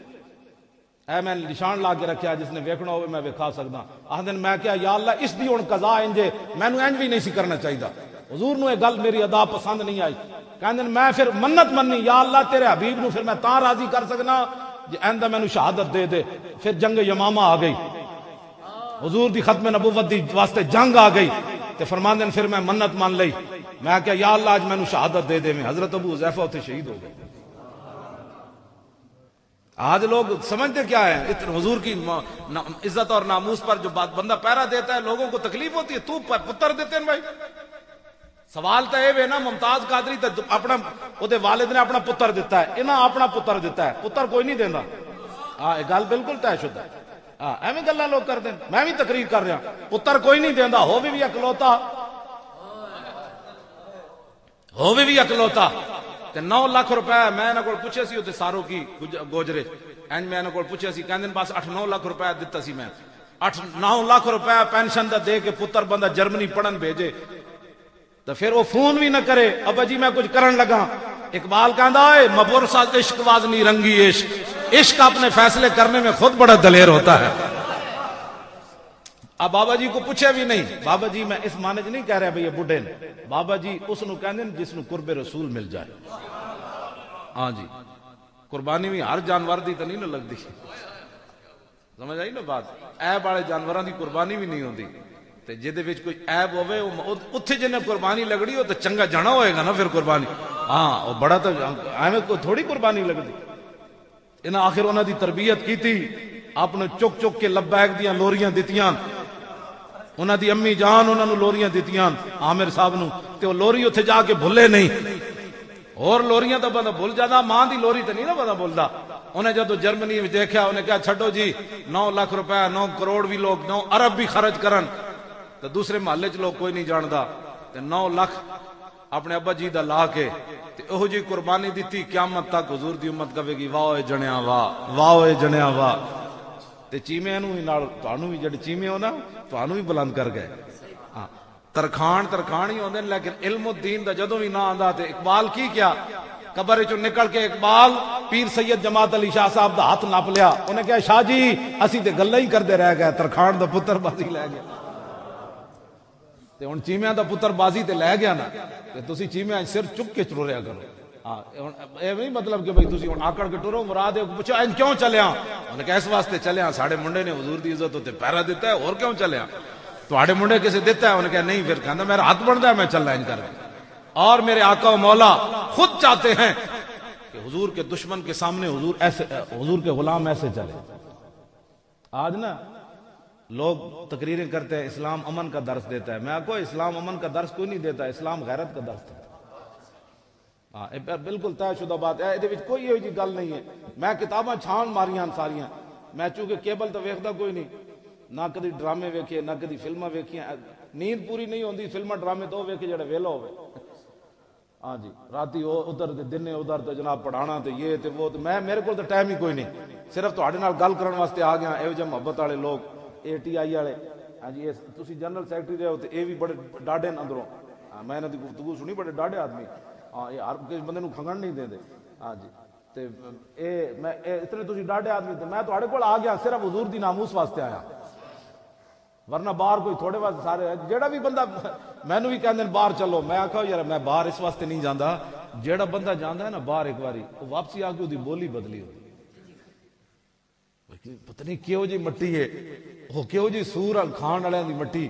اے میں نشان لا کے رکھیا جس نے ویکھنا ہوئے میں وکھا سکدا۔ آخدن میں کیا یا اللہ اس دی ہن قضا انجے، مینوں انج بھی نہیں سی کرنا چاہیدا۔ حضور نو یہ گل میری ادا پسند نہیں آئی، کہندے میں پھر منت منی یا اللہ تیرے حبیب نو پھر میں تاں راضی کر سکنا جے ایندا مینوں شہادت دے دے۔ پھر جنگ یمامہ آ گئی، حضور دی ختم نبوت دی واسطے جنگ آ گئی تے فرماندے پھر میں منت مان لئی، میں کہا یا اللہ آج مینوں شہادت دے دے۔ میں حضرت ابو حذیفہ اتنے شہید ہو گئے۔ آج لوگ سمجھتے کیا ہے، حضور کی عزت اور ناموس پر جو بات بندہ پیرا دیتا ہے لوگوں کو تکلیف ہوتی ہے۔ تو پتر دیتے ہیں بھائی، سوال تو یہ ہے نا ممتاز قادری تے اپنا اودے والد نے اپنا پتر دیتا ہے، انہاں اپنا پتر دیتا ہے، پتر کوئی نہیں دیندا۔ ہاں یہ گل بالکل طے شدہ ہے۔ ہاں ایویں گلاں لوگ کر دیں، میں بھی تقریر کر رہا، پتر کوئی نہیں دیندا، ہووے بھی اکلوتا تے 9 لاکھ روپے میں انہاں کول پوچھے سی تے سارو کی گوجرے انج میں انہاں کول پوچھے سی، کہندے بس 8-9 لاکھ روپے دتا سی میں، 8-9 لاکھ روپے پینشن دا دے کے پتر بندہ جرمنی پڑھن بھیجے تو پھر وہ فون بھی نہ کرے ابا جی میں کچھ کرن لگا۔ اقبال کہندا ہے مبورسا عشق وازنی رنگی عشق، عشق اپنے فیصلے کرنے میں خود بڑا دلیر ہوتا ہے۔ اب بابا جی کو پوچھے بھی نہیں، بابا جی میں اس معنی نہیں کہہ رہا بھئی یہ بڈھے نے، بابا جی اس نو کہندے جس نو قرب رسول مل جائے۔ ہاں جی قربانی بھی ہر جانور دی تو نہیں نہ لگدی، سمجھ آئی نا بات، عیب والے جانوراں دی قربانی بھی نہیں ہوندی تے جدے وچ کوئی عیب ہوے اوتھے جنے قربانی لگڑی ہو تے چنگا جنا ہوئے گا نا پھر قربانی۔ ہاں وہ بڑا تو ایویں کو تھوڑی قربانی لگدی۔ انہاں آخر انہاں دی تربیت کیتی، اپنے چک چک کے لبیک دیاں لوریاں دتیاں، انہاں دی امی جان انہاں نو لوریاں دتیاں عامر صاحب نو تے وہ لوری اوتھے جا کے بھلے نہیں، اور لوریاں تو بندہ بھول جاتا، ماں دی لوری تو نہیں نا بندہ بھولدا۔ انہیں جدو جرمنی میں دیکھا انہیں کہا چھڈو جی 9 لاکھ روپے 9 کروڑ بھی لوگ 9 ارب بھی خرچ کرن تو دوسرے محلے چ لوگ کوئی نہیں جاندا تے 9 لاکھ اپنے ابا جی دا لا کے تے اوہ جی قربانی دیتی، قیامت تک حضور دی امت کہے گی واہ اے جنیا واہ، واہ اے جنیا واہ۔ تے چیمیاں نو بھی نال تانوں بھی جڑے چیمے ہو نا تانوں بھی بلند کر گئے۔ ہاں ترکھان ہی ہوندے لیکن علم الدین دا جدوں بھی نہ آندا تے اقبال کی کیا قبر چوں نکل کے اقبال پیر سید جماعت علی شاہ صاحب دا ہاتھ نپ لیا، انہیں کہا شاہ جی اسی تے گلاں ہی کردے رہ گئے، ترکھان دا پتر بازی لے گیا تے ہن چیمیاں دا پتر بازی تے لے گیا نا تے تسی چیمیاں سر چک کے ٹریا کرو۔ ہاں اے نہیں مطلب کہ بھئی تسی ہن آکڑ کے ٹرو، مراد ہے پوچھو این کیوں چلیا؟ انہیں کہا اس واسطے چلیا ساڈے منڈے نے حضور دی عزت تے پیرا دیتا ہے، اور کیوں چلیا؟ تواڈے منڈے کسے دیتا ہے؟ انہیں کہا نہیں، پھر کہندا میرا ہاتھ بندا ہے میں چلنا ان کر کے۔ اور میرے آقا و مولا خود چاہتے ہیں کہ حضور کے دشمن کے سامنے حضور کے غلام ایسے چلے۔ آج نا لوگ تقریریں کرتے ہیں اسلام امن کا درس دیتا ہے، میں کوئی اسلام امن کا درس کوئی نہیں دیتا، اسلام غیرت کا درس دیتا ہے۔ ہاں بالکل طے شدہ بات ہے، یہ کوئی یہ گل نہیں ہے۔ میں کتاباں چھان ماریاں ساریاں، میں چونکہ کیبل تو ویکھدا کوئی نہیں، نہ کدی ڈرامے ویکھے نہ کدی فلماں ویکھیاں، نیند پوری نہیں ہوندی فلماں ڈرامے تو ویکھے جڑا ویلا ہوئے۔ ہاں جی راتی ادھر دن ادھر تو جناب پڑھانا تو یہ تو وہ، میں میرے کو تو ٹائم ہی کوئی نہیں، صرف تہاڈے نال گل کرن واسطے آ گیا۔ ایو جے محبت والے لوگ ATI والے، ہاں جی تسی جنرل سیکرٹری رہے ہو تے اے بھی بڑے ڈاڈے اندروں، میں انہاں دی گفتگو سنی، بڑے ڈاڈے آدمی، ہاں یہ ہر کسی بندے نو کھنگن نہیں دیندے۔ ہاں جی تے اے میں اتنے تسی ڈاڈے آدمی تے میں تہاڈے کول آ گیا صرف حضور دی ناموس واسطے آیا، ورنہ باہر کوئی تھوڑے واسطے سارے جیڑا بھی بندہ مینوں بھی کہندے باہر چلو، میں آکھا یار میں باہر اس واسطے نہیں جاندا، جیڑا بندہ جاندا ہے نا باہر ایک واری وہ واپسی آ کے دی بولی بدلی ہوتی، پتہ نہیں کیوں جی مٹی ہے وہ، کیوں جی سور کھان والے دی مٹی،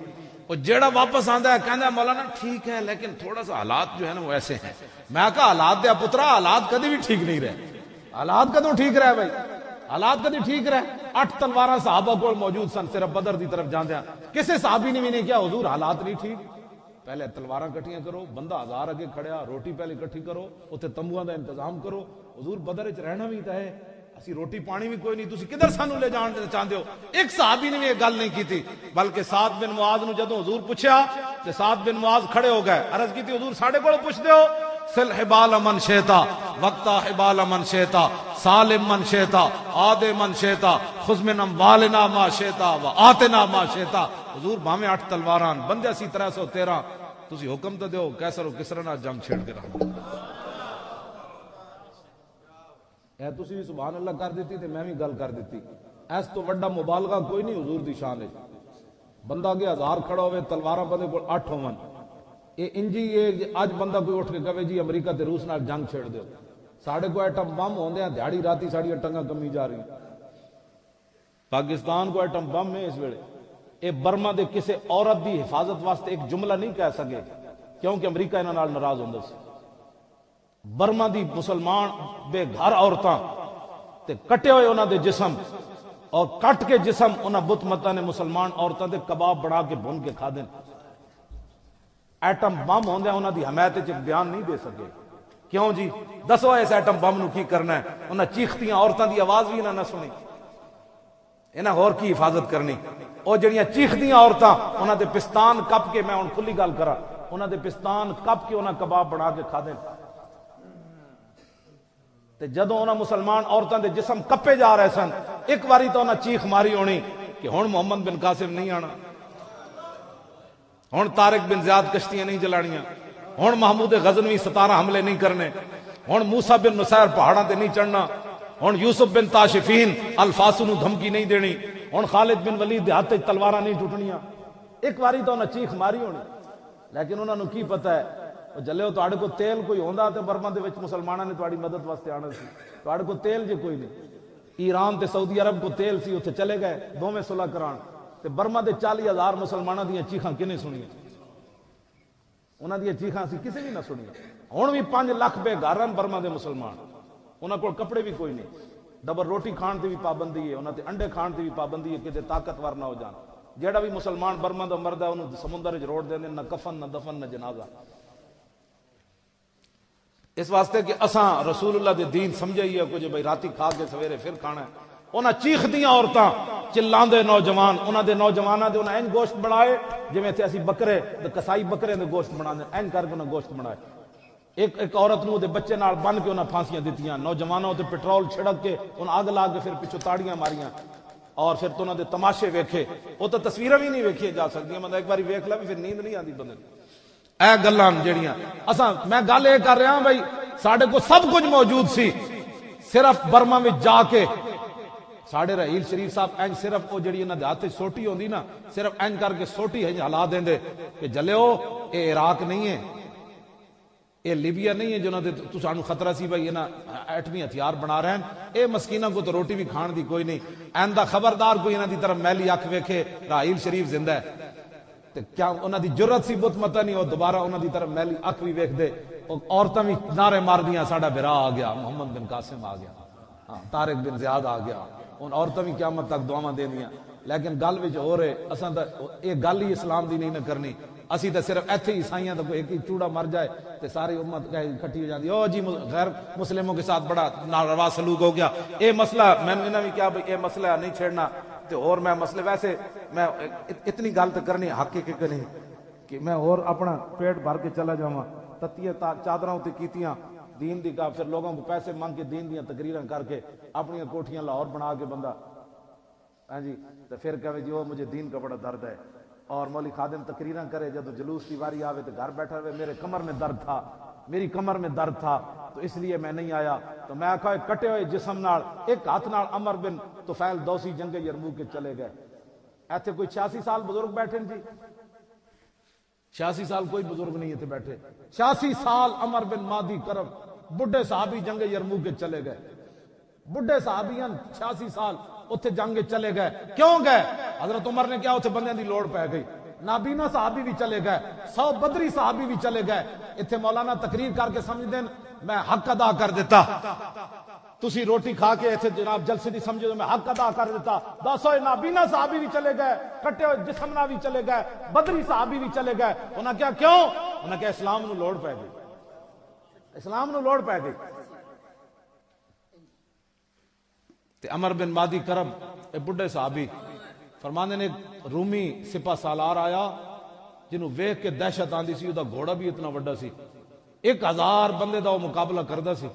وہ جیڑا واپس آندا ہے کہندا ہے مولانا ٹھیک ہے لیکن تھوڑا سا حالات جو ہے نا وہ ایسے ہیں۔ میں کہا حالات دیا پترا حالات کدی بھی ٹھیک نہیں رہے، حالات کدوں ٹھیک رہے بھائی، حالات کدی ٹھیک رہے؟ 8 تلواراں صحابہ کو موجود سن، صرف بدر دی طرف جاندے ہیں، کسے صحابی نے بھی نہیں کیا حضور حالات نہیں ٹھیک، پہلے تلواراں کٹھیاں کرو، بندہ 1000 اگے کھڑیا، روٹی پہلے کٹھی کرو، اوتھے تمبوؤں دا انتظام کرو، حضور بدر وچ رہنا بھی تے ہے، اسی روٹی پانی بھی کوئی نہیں، تسی کدھر سانو لے جان چاہندے ہو؟ ایک صحابی نے بھی یہ گل نہیں کی تھی، بلکہ سعد بن معاذ نو جدوں حضور پوچھیا تے سعد بن معاذ کھڑے ہو گئے، عرض کی تھی حضور ساڈے کول پوچھدے ہو؟ سل حبال من شیتا وقتا حبال من شیتا سالم من شیتا آد من شیتا خذ من اموالنا ما شیتا و آتنا ما شیتا. حضور بھاویں 8 تلواراں بندے سی 313 تسی حکم تو دیو کیسر و کسرا نال جنگ چھیڑ کے رہو. اے تسی بھی سبحان اللہ کر دیتی تے میں بھی گل کر دیتی. اس تو وڈا مبالغہ کوئی نہیں حضور دی شان ہے. بندہ کے 1000 کھڑا ہوئے تلواراں بندے کو 8 ہون. اے انجی یہ اج بندہ کوئی اٹھ کے کہے جی امریکہ تے روس نال جنگ چھیڑ دیو. ساڑے کو ایٹم بم ہوندے ہیں دیہڑی راتی ساڑی ٹنگاں کمی جا رہی. پاکستان کو ایٹم بم ہے اس ویلے. اے برما دے کسے عورت دی حفاظت واسطے ایک جملہ نہیں کہہ سکے کیونکہ امریکہ انہاں نال ناراض ہوندا سی. برما دی مسلمان بے گھر عورتاں تے کٹے ہوئے انہاں دے جسم اور کٹ کے جسم انہاں بت متاں نے مسلمان عورتاں دے کباب بنا کے بھن کے کھا دین. ایٹم بم ہوندے انہاں دی حمایت وچ بیان نہیں دے سکے. کیوں جی دسو اس ایٹم بم نو کی کرنا ہے؟ انہاں چیختیاں عورتاں دی آواز بھی انہاں نہ سنی. انہاں اور کی حفاظت کرنی؟ او جڑیاں چیخدیاں عورتاں انہاں دے پستان کپ کے، میں ہن کھلی گل کراں، انہاں دے پستان کپ کے انہاں کباب بنا کے کھا دین. تے جدوں انہاں مسلمان عورتاں دے جسم کپے جا رہے سن ایک واری تو انہاں چیخ ماری ہونی کہ ہن محمد بن قاسم نہیں آنا، ہن طارق بن زیاد کشتیاں نہیں جلانیاں، ہن محمود غزنوی 17 حملے نہیں کرنے، ہن موسیٰ بن نصیر پہاڑاں تے نہیں چڑھنا، ہن یوسف بن تاشفین الفاسو نو دھمکی نہیں دینی، ہن خالد بن ولید دے ہاتھ تلواراں نہیں ٹوٹنیاں. ایک واری تو انہاں چیخ ماری ہونی. لیکن انہاں نو کی پتہ ہے جلے ہو تہاڈے کو تیل کوئی ہوندا تے برما دے وچ مسلماناں نے تہاڈی مدد واسطے آنا سی. تہاڈے کو تیل جے کوئی نہیں. ایران تے سعودی عرب کو تیل سی اوتھے چلے گئے دوویں صلح کران تے برما دے 40,000 مسلماناں دیاں چیخاں کنے سنیاں؟ انہاں دیاں چیخاں سی کسے بھی نہ سنیاں. ہن بھی 5 لاکھ بے گھر ہیں برما دے مسلمان. انہاں کول کپڑے بھی کوئی نہیں. ڈبل روٹی کھان تے بھی پابندی ہے، انہاں تے انڈے کھان تے بھی پابندی ہے کہ تے طاقتور نہ ہو جان. جیڑا بھی مسلمان برما دا مرد ہے انہوں سمندر وچ روڑ دیندے، نہ کفن نہ دفن نہ جنازہ. اس واسطے کہ اساں رسول اللہ دے دین سمجھے ہی ہے کچھ بھائی راتی کھا کے سویرے پھر کھانا ہے. انہاں چیخ دیاں عورتاں چلاندے نوجوان انہاں دے نوجواناں دے انہاں این گوشت بنائے جویں تے اسی بکرے تے کسائی بکرے دے گوشت بناندے این کر کے انہاں گوشت بنائے. ایک عورت نو دے بچے نال بن کے انہاں پھانسیاں دتیاں. نوجوانوں تے پٹرول چھڑک کے انہاں آگ لا کے پھر پچھو تاڑیاں ماریاں اور پھر تو انہاں دے تماشے ویکھے. وہ تو تصویراں بھی نہیں ویکھیاں جا سکدیاں. بندہ ایک باری ویکھ لے بھی پھر نیند نہیں آندی بندے. اے گلاں جڑیاں اساں میں گل اے کر رہا ہوں بھائی ساڈے کو سب کچھ موجود سی. صرف برما میں جا کے ساڈے رحیل شریف صاحب این صرف وہ جڑی انہاں دے ہاتھ سوٹی ہوندی نا صرف این کر کے سوٹی ہے ہلا دیندے کہ جلیو اے عراق نہیں ہے، اے لیبیا نہیں ہے جنہاں دے تو سانو خطرہ سی بھائی انہاں ایٹمی ہتھیار بنا رہے ہیں. اے مسکیناں کو تو روٹی بھی کھان دی کوئی نہیں. این دا خبردار کوئی انہاں دی طرف میلی اکھ ویکھے رحیل شریف زندہ ہے تے کیا انہاں دی جرت سی بت متا نہیں وہ دوبارہ انہاں دی طرف میلی اکھ بھی ویکھ دے. عورتاں بھی نعرے مار دیاں ساڈا بھرا آ گیا، محمد بن قاسم آ گیا، طارق بن زیاد آ گیا. ان عورتاں بھی قیامت تک دعاواں دیندیاں. لیکن گل وچ ہو رہے اساں تے اے گل ہی اسلام دی نہیں نہ کرنی. اسی تے صرف ایتھے عیسائیاں دا کوئی ایک ہی چوڑا مر جائے تے ساری امت اکٹھی ہو جاندی او جی غیر مسلموں کے ساتھ بڑا ناروا سلوک ہو گیا. اے مسئلہ میں نے انہاں بھی کہا بھئی اے مسئلہ نہیں چھیڑنا. تے اور میں مسئلے ویسے میں اتنی گل تے کرنی حق کی کہ نہیں کہ میں اور اپنا پیٹ بھر کے چلا جاواں. تتیاں چادراں تے کیتیاں دین دی کا پھر لوگوں کو پیسے مانگ کے دین دیاں تقریراں کر کے اپنی کوٹھیاں لاہور بنا کے بندہ ہاں جی تو پھر کہے جی وہ مجھے دین کا بڑا درد ہے. اور مولوی خادم تقریراں کرے جب جلوس کی واری آوے تو گھر بیٹھا ہوئے میرے کمر میں درد تھا، میری کمر میں درد تھا تو اس لیے میں نہیں آیا. تو میں آکھا کٹے ہوئے جسم نال ایک ہاتھ نال عمر بن طفیل دوسی جنگ یرموک کے چلے گئے. ایتھے کوئی 86 سال بزرگ بیٹھے جی 86 سال کوئی بزرگ نہیں تھے بیٹھے. 86 سال عمر بن مادی کرب بڈھے صحابی جنگ یرموک کے چلے گئے. بڈھے صحابیاں 86 سال اتھے جنگ چلے گئے. کیوں گئے؟ حضرت عمر نے کیا اتھے بندیاں دی لوڑ پہ گئی. نابینا صحابی بھی چلے گئے، 100 بدری صحابی بھی چلے گئے. اتھے مولانا تقریر کر کے سمجھ دین میں حق ادا کر دیتا. تسی روٹی کھا کے ایتھے جناب جلسے دی سمجھے تو میں حق ادا کر دیتا. 200 نابینا صحابی بھی چلے گئے، کٹے ہوئے جسم نہ بھی چلے گئے، بدری صحابی بھی چلے گئے. انہاں کیا کیوں؟ انہاں کیا اسلام نو لوڑ پہ گئی، اسلام نو لوڑ پہ گئی. تے عمر بن مادی کرب اے بڈھے صحابی فرماندے نے رومی سپہ سالار آیا جنہوں ویکھ کے دہشت آندی سی. دا گھوڑا بھی اتنا وڈا سی 1000 بندے دا وہ مقابلہ کردا سی.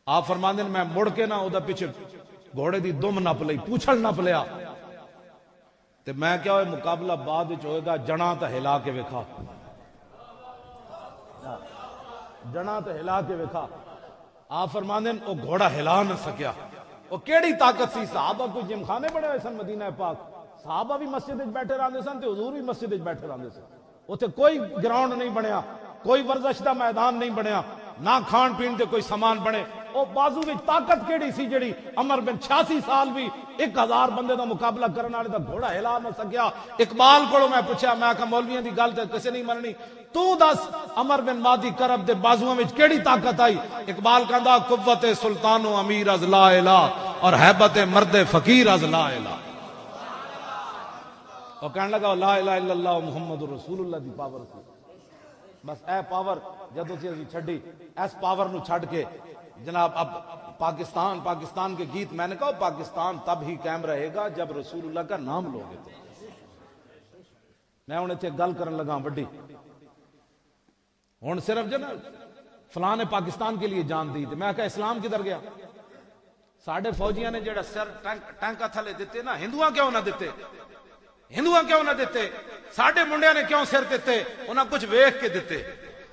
آپ فرماندے نے میں مڑ کے نہ او دا پیچھے گھوڑے دی دم نپ لئی, پوچھل نپ لیا تے میں کیا ہوئے مقابلہ بعد وچ ہوئے گا جنا تے ہلا کے ویکھا, جنا تے ہلا کے ویکھا. آپ فرماندے نے او گھوڑا ہلا نہ سکیا. وہ کیڑی طاقت سی؟ صحابہ کوئی جم خانے بڑے ہوئے سن مدینہ پاک, صحابہ بھی مسجد وچ بیٹھے رہندے سن تے حضور بھی مسجد وچ بیٹھے رہندے سن. اوتھے کوئی گراؤنڈ نہیں بنیا, کوئی ورزش دا میدان نہیں بنیا, نہ کھان پین تے کوئی سامان بنے. او بازو وچ طاقت کیڑی سی جڑی عمر بن 86 سال بھی 1000 بندے دا مقابلہ کرن والے دا گھوڑا ہلا نہ سکیا. اقبال کولوں میں پوچھا, میں کہ مولویاں دی گل تے کسے نہیں مننی, تو دس عمر بن مادی کرب دے بازوؤں وچ کیڑی طاقت آئی؟ اقبال کہندا قوت سلطان و امیر از لا الہ اور ہیبت مرد فقیر از لا الہ. اور کہنے لگا لا الہ الا اللہ محمد رسول اللہ دی پاور سی. بس اے پاور جدوں سے اسی چھڈی, اس پاور نو چھڈ کے جناب اب پاکستان کے گیت, میں نے کہا پاکستان تب ہی قائم رہے گا جب رسول اللہ کا نام لوگے. تو میں ہوں اتنے گل کرن لگا وڈی, ہوں صرف جو نا فلاں نے پاکستان کے لیے جان دی, میں کہا اسلام کدھر گیا؟ ساڈے فوجیاں نے جڑا سر ٹینکا تھلے دیتے نا, ہندوؤں کیوں نہ دیتے؟ ہندوؤں کیوں نہ دیتے؟ ساڈے منڈیاں نے کیوں سر دیتے؟ انہاں کچھ ویکھ کے دیتے,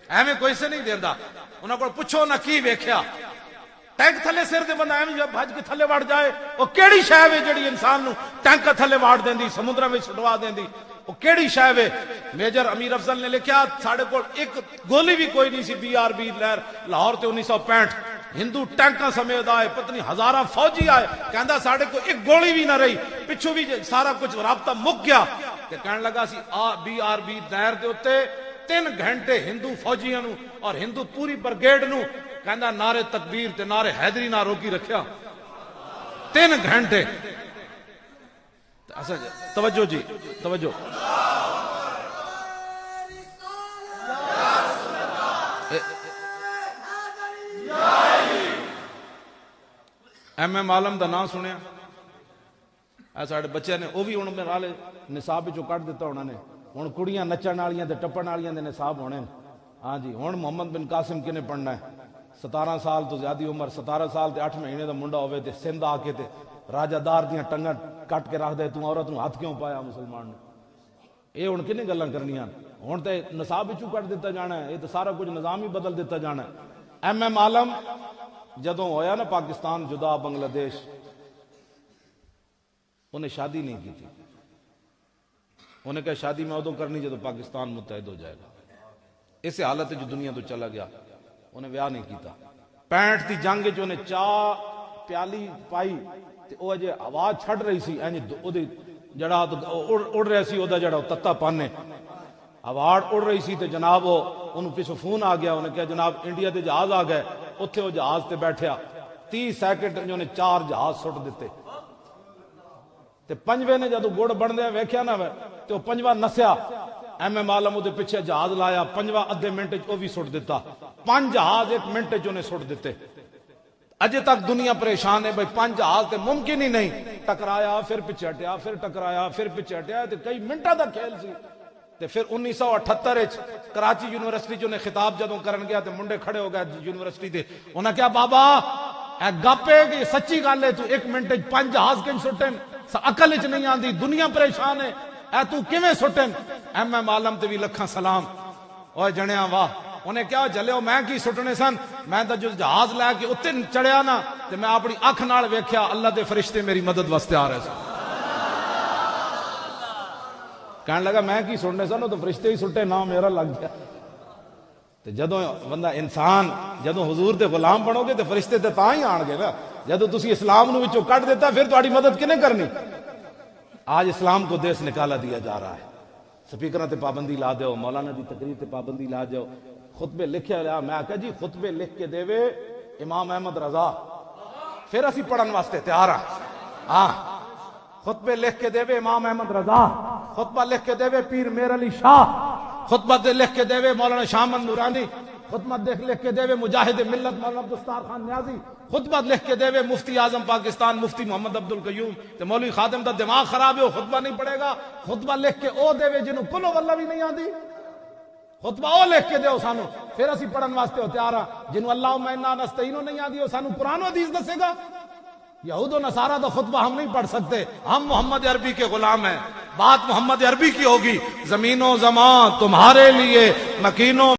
ایویں کوئی سے نہیں دیندا. انہاں کو پوچھو نہ کی ویکھیا, ٹینک تھلے سر دے بندہ ایویں بھج کے تھلے وڑ جائے, او کیڑی شے وے جڑی انسان نو ٹینک تھلے واڑ دیندی, سمندراں وچ چھڈوا دیندی؟ او کیڑی شے وے؟ میجر امیر افضل نے لکھیا ساڈے کول ایک گولی بھی کوئی نہیں سی BRB لہر لاہور تے 1965, ہندو ٹینکاں سمیت آئے, پتنی ہزاراں فوجی آئے, کہندا ساڈے کو ایک گولی بھی نہ رہی, پچھو بھی سارا کچھ رابطہ مک گیا. تے کہن لگا سی BRB نہر دے اوتے 3 گھنٹے ہندو فوجیاں نو اور ہندو پوری برگیڈ نو کہندا نعرے تکبیر تے نعرے حیدری نہ روکی رکھیا 3 گھنٹے. اچھا توجہ جی توجہ, ایم عالم دا نام سنیا؟ اے ساڈے بچے نے وہ بھی ہن میرے والے نصاب وچوں کڈ دتا انہاں نے. ہن کڑیاں نچن والیاں تے ٹپن والیاں دے نصاب ہونے. ہاں جی, ہن محمد بن قاسم کنے پڑھنا ہے؟ 17 سال تو زیادہ عمر, 17 سال تے 8 مہینے دا منڈا ہوئے تے سندھ آ کے تے راجہ دار دیاں ٹنگاں کٹ کے رکھ دے, تو عورت نو ہاتھ کیوں پایا مسلمان نے؟ اے ہن کنے گلاں کرنیاں؟ ہن تے نصاب وچوں کڈ دتا جانا ہے, اے تے سارا کچھ نظام ہی بدل دتا جانا ہے. ایم عالم جدوں ہویا نا پاکستان جدا بنگلہ دیش, انہیں شادی نہیں کی تھی. انہیں کہا شادی میں ادو کرنی جدو پاکستان متحد ہو جائے گا. اس حالت جو دنیا تو چلا گیا, انہیں ویاہ نہیں کیتا. 65 دی جنگ جو انہیں چاہ پیالی پائی تے او اجے آواز چھڑ رہی سی, او دی جڑا اڑ رہا سی, او دا جڑا تتا پانے آواز اڑ رہی سی تے جناب انہوں پیچھے فون آ گیا. انہیں کہا جناب انڈیا دے جہاز آ گئے. اتھے وہ جہاز تے بیٹھیا, 30 سیکنڈ جو نے 4 جہاز سٹ دیتے. تے 5ویں نے جدو گڑ بن دیا ویکھیا نا تے وہ 5واں نسیا. ایم عالم وہ پیچھے جہاز لایا, 5واں ادھے منٹ وہ بھی سٹ دیتا. 5 جہاز 1 منٹ نے سٹ دیتے. اجے تک دنیا پریشان ہے بھائی, 5 جہاز تے ممکن ہی نہیں. ٹکرایا پھر پیچھے ہٹیا, پھر ٹکرایا پھر پیچھے ہٹیا, تے کئی منٹاں دا کھیل سی. تے پھر 1978 کراچی یونیورسٹی جو نے خطاب جدوں کرن گیا تے منڈے کھڑے ہو گئے یونیورسٹی دے. انہاں کہا بابا اے گپ ہے کہ سچی گل ہے, تو 1 منٹ 5 جہاز کیں سٹن؟ عقل وچ نہیں آندی, دنیا پریشان ہے, اے تو کیویں سٹن؟ ایم عالم تے بھی لکھاں سلام. اوے جنیا واہ, انہیں کیا جلو میں کی سٹنے سن, میں تو جو جہاز لے کے اتنے چڑھیا نا تے میں اپنی اکھ نال ویکھیا اللہ دے فرشتے میری مدد واسطے آ رہے سن. کہنے لگا میں کی سننے سن, تو فرشتے ہی سٹے, نام میرا لگ گیا. تے جدوں بندہ انسان جدوں حضور دے غلام بنو گے تے فرشتے تے تاں ہی آن گے نا. جدوں تسی اسلام نو وچوں کٹ دیتا پھر تہاڈی مدد کنے کرنی؟ آج اسلام کو دیس نکالا دیا جا رہا ہے. سپیکراں تے پابندی لا دیو, مولانا دی تقریر تے پابندی لا دیو, خطبے لکھے لیا. میں کہا جی خطبے لکھ کے دے وے امام احمد رضا, پھر اسی پڑھن واسطے تیار ہاں. خطبے لکھ کے دے وے امام احمد رضا, خطبہ لکھ کے دے وے پیر میر علی شاہ, خطبہ لکھ کے دے وے مولانا شامن نورانی, خطبہ لکھ کے دے وے مجاہد ملت مولانا عبدالستار خان نیازی, خطبہ لکھ کے دے وے مفتی اعظم پاکستان مفتی محمد عبد القیوم. تے مولوی خادم دا دماغ خراب ہے, وہ خطبہ نہیں پڑھے گا. خطبہ لکھ کے او دے وے جنہوں کلو واللہ بھی نہیں آندی. خطبہ وہ لکھ کے دیو سانو پھر اسی پڑھن واسطے تیار ہاں جنوں اللہم انا نستعین نہیں آدی سانو قرآن و حدیث دسے گا یہود و نصارہ کا خطبہ ہم نہیں پڑھ سکتے ہم محمد عربی کے غلام ہیں بات محمد عربی کی ہوگی زمین و زمان تمہارے لیے مکینوں